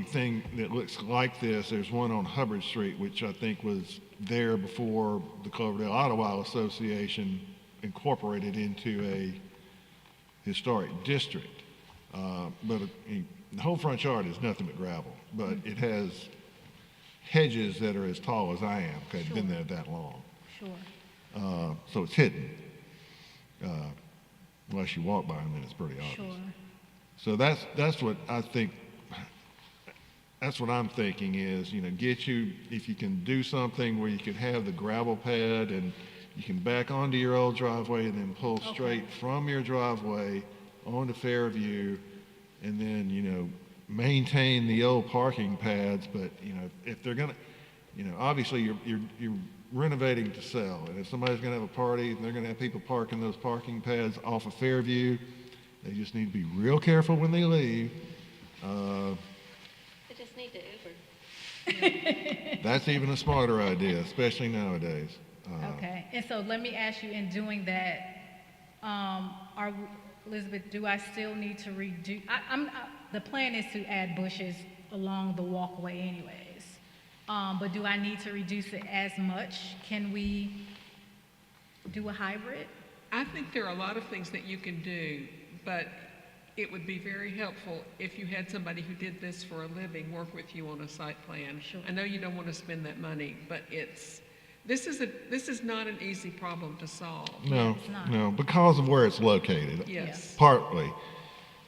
thing that looks like this, there's one on Hubbard Street, which I think was there before the Cloverdale Ottawa Association incorporated into a historic district. But the whole front yard is nothing but gravel, but it has hedges that are as tall as I am, because I've been there that long. Sure. So it's hidden. Unless you walk by them, then it's pretty obvious. Sure. So that's what I think, that's what I'm thinking is, you know, get you, if you can do something where you could have the gravel pad and you can back onto your old driveway and then pull straight from your driveway onto Fairview and then, you know, maintain the old parking pads. But, you know, if they're going to, you know, obviously you're renovating to sell. And if somebody's going to have a party and they're going to have people parking those parking pads off of Fairview, they just need to be real careful when they leave. They just need to Uber. That's even a smarter idea, especially nowadays. Okay, and so let me ask you, in doing that, Elizabeth, do I still need to redo, the plan is to add bushes along the walkway anyways, but do I need to reduce it as much? Can we do a hybrid? I think there are a lot of things that you can do, but it would be very helpful if you had somebody who did this for a living work with you on a site plan. Sure. I know you don't want to spend that money, but this is not an easy problem to solve. No, it's not. no, because of where it's located. Yes. Partly.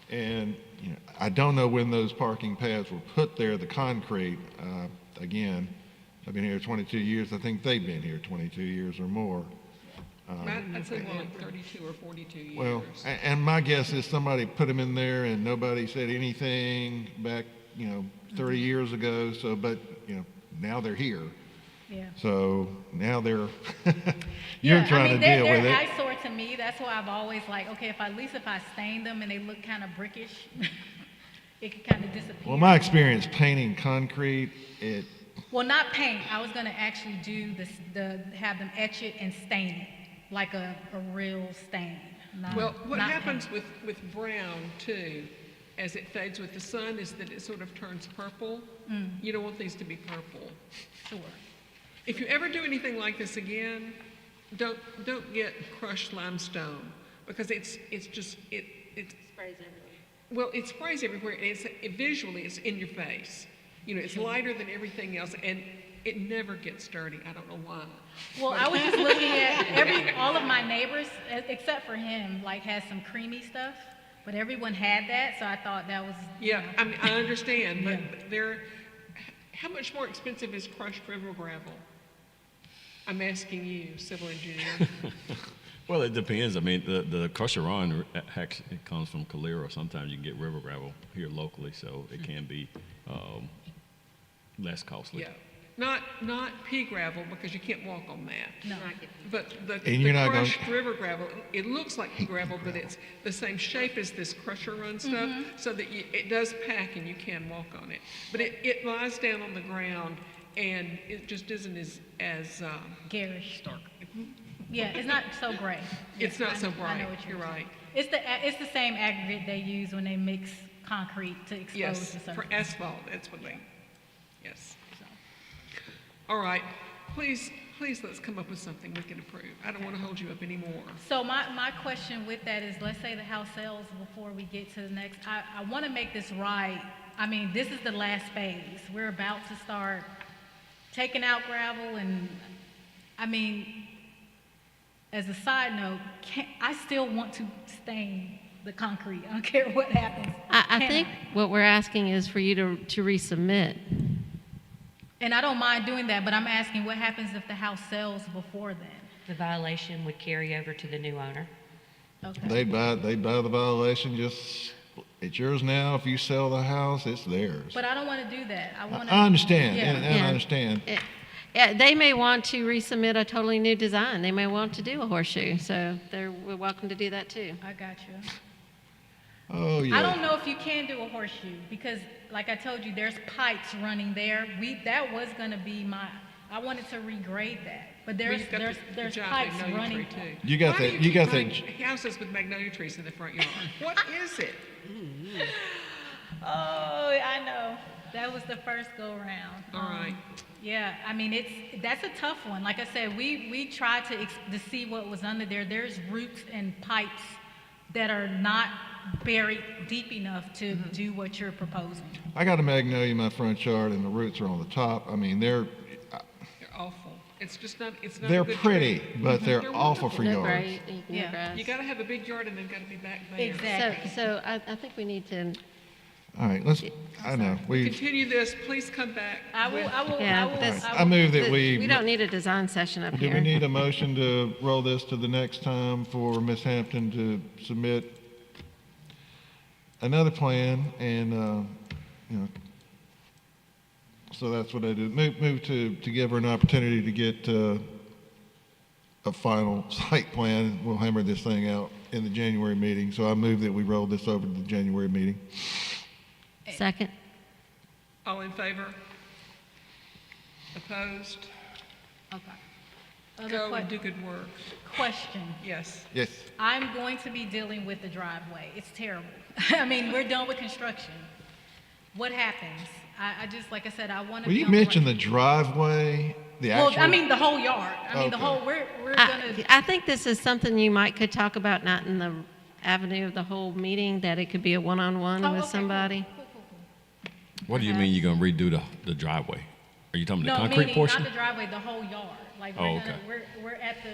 And, you know, I don't know when those parking pads were put there, the concrete. Again, I've been here 22 years. I think they've been here 22 years or more. I'd say more like 32 or 42 years. Well, and my guess is somebody put them in there and nobody said anything back, you know, 30 years ago. So, but, you know, now they're here. Yeah. So now they're, you're trying to deal with it. They're eyesore to me. That's why I've always like, okay, if I stain them and they look kind of brickish, it could kind of disappear. Well, my experience painting concrete, Well, not paint. I was going to actually do this, have them etch it and stain it like a real stain. Well, what not happens paint. with brown too, as it fades with the sun, is that it sort of turns purple. You don't want these to be purple. Sure. If you ever do anything like this again, don't get crushed limestone, because it sprays everywhere. Well, it sprays everywhere, and visually it's in your face. You know, it's lighter than everything else, and it never gets dirty. I don't know why. Well, I was just looking at all of my neighbors, except for him, like has some creamy stuff, but everyone had that, so I thought that was. Yeah, I mean, I understand, but how much more expensive is crushed river gravel? I'm asking you, civil engineer. Well, it depends. I mean, the crusher on actually it comes from Calera. Sometimes you can get river gravel here locally, so it can be less costly. Yeah, not pea gravel, because you can't walk on that. No. But the you're not crushed river gravel, it looks like pea gravel, but it's the same shape as this crusher run stuff, so that it does pack and you can walk on it. But it lies down on the ground, and it just isn't as Garish. Stark. Yeah, it's not so gray. It's not so I bright. know what You're right. It's the same aggregate they use when they mix concrete to expose Yes, the surface. for asphalt, that's what they, yes. All right, please let's come up with something we can approve. I don't want to hold you up anymore. So my question with that is, let's say the house sells before we get to the next, I want to make this right. I mean, this is the last phase. We're about to start taking out gravel, and I mean, as a side note, I still want to stain the concrete. I don't care what happens. I think what we're asking is for you to resubmit. And I don't mind doing that, but I'm asking what happens if the house sells before then? The violation would carry over to the new owner. Okay. They'd buy the violation, just, it's yours now. If you sell the house, it's theirs. But I don't want to do that. I want to. I understand, Yeah. and I understand. Yeah, they may want to resubmit a totally new design. They may want to do a horseshoe, so we're welcome to do that too. I got you. Oh, yeah. I don't know if you can do a horseshoe because, like I told you, there's pipes running there. That was going to be I wanted to regrade that, but there's giant pipes magnolia running. tree, too. You got Why do that- you got keep that- buying houses with magnolia trees in the front yard. What is it? Oh, I know. That was the first go around. All right. Yeah, I mean, that's a tough one. Like I said, we tried to see what was under there. There's roots and pipes that are not buried deep enough to do what you're proposing. I got a magnolia in my front yard, and the roots are on the top. I mean, They're awful. It's just not, it's not a they're good pretty, tree. but they're They're awful for They're yards. great. You can Yeah. have grass. You gotta have a big yard and they've gotta be back there. Exactly. So I think we need to, All right, I know, Continue this, please come back. I will. Yeah, I will. this- I I will- move that we. we don't need a design session up Do here. we need a motion to roll this to the next time for Ms. Hampton to submit another plan and, you know, so that's what I do. Move to give her an opportunity to get a final site plan. We'll hammer this thing out in the January meeting. So I move that we roll this over to the January meeting. Second. All in favor? Opposed? Okay. Other Go and do good work. question. Yes. Yes. I'm going to be dealing with the driveway. It's terrible. I mean, we're done with construction. What happens? I just, like I said, I want to Well, be you on the right- mentioned the driveway, the actual. Well, I mean, the whole yard. I mean, the Okay. whole, we're gonna, I think this is something you could talk about, not in the avenue of the whole meeting, that it could be a one-on-one Oh, with okay, somebody. cool. What do you mean you're gonna redo the driveway? Are you talking the No, concrete meaning portion? not the driveway, the whole yard. Like, Oh, okay.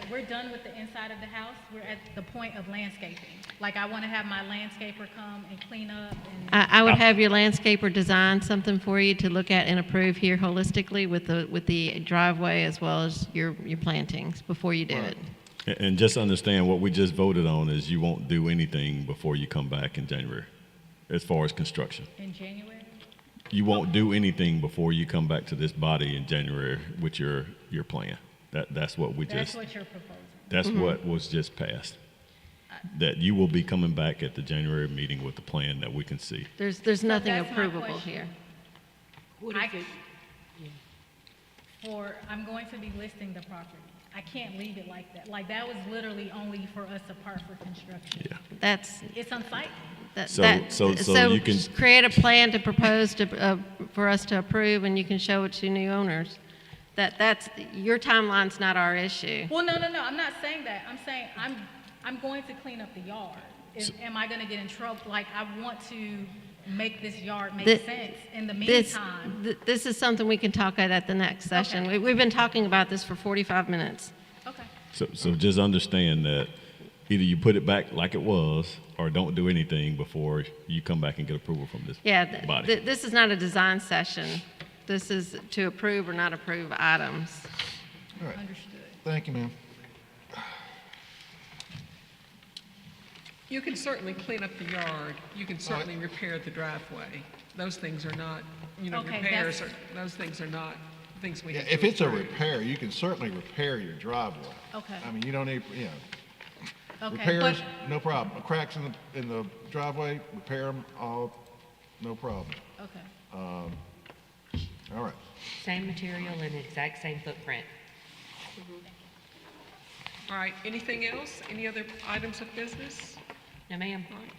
we're done with the inside of the house. We're at the point of landscaping. Like, I want to have my landscaper come and clean up and. I would have your landscaper design something for you to look at and approve here holistically with the driveway as well as your plantings before you do it. And just understand what we just voted on is you won't do anything before you come back in January, as far as construction. In January? You won't do anything before you come back to this body in January with your plan. That's what we That's just, what you're proposing. that's what was just passed. That you will be coming back at the January meeting with a plan that we can see. There's nothing that's my approvable question. here. I'm going to be listing the property. I can't leave it like that. Like, that was literally only for us to park for construction. Yeah. That's, It's unsightly. So you can- create a plan to propose to, for us to approve, and you can show it to new owners. That's, your timeline's not our issue. Well, no, I'm not saying that. I'm saying I'm going to clean up the yard. Am I gonna get in trouble? Like, I want to make this yard make The- sense. In the This, meantime, this is something we can talk about at the next session. Okay. We've been talking about this for 45 minutes. okay. So just understand that either you put it back like it was, or don't do anything before you come back and get approval from this Yeah, body. this is not a design session. This is to approve or not approve items. All right. Understood. Thank you, ma'am. You can certainly clean up the yard. You can certainly repair the driveway. Those things are not, Okay, repairs that's- are, those things are not things we Yeah, have to if it's a approve. repair, you can certainly repair your driveway. Okay. I mean, you don't need, Okay, repairs, but, no problem. Cracks in the driveway, repair them all, no problem. okay. All right. Same material and exact same footprint. All right, anything else? Any other items of business? No, ma'am. All right.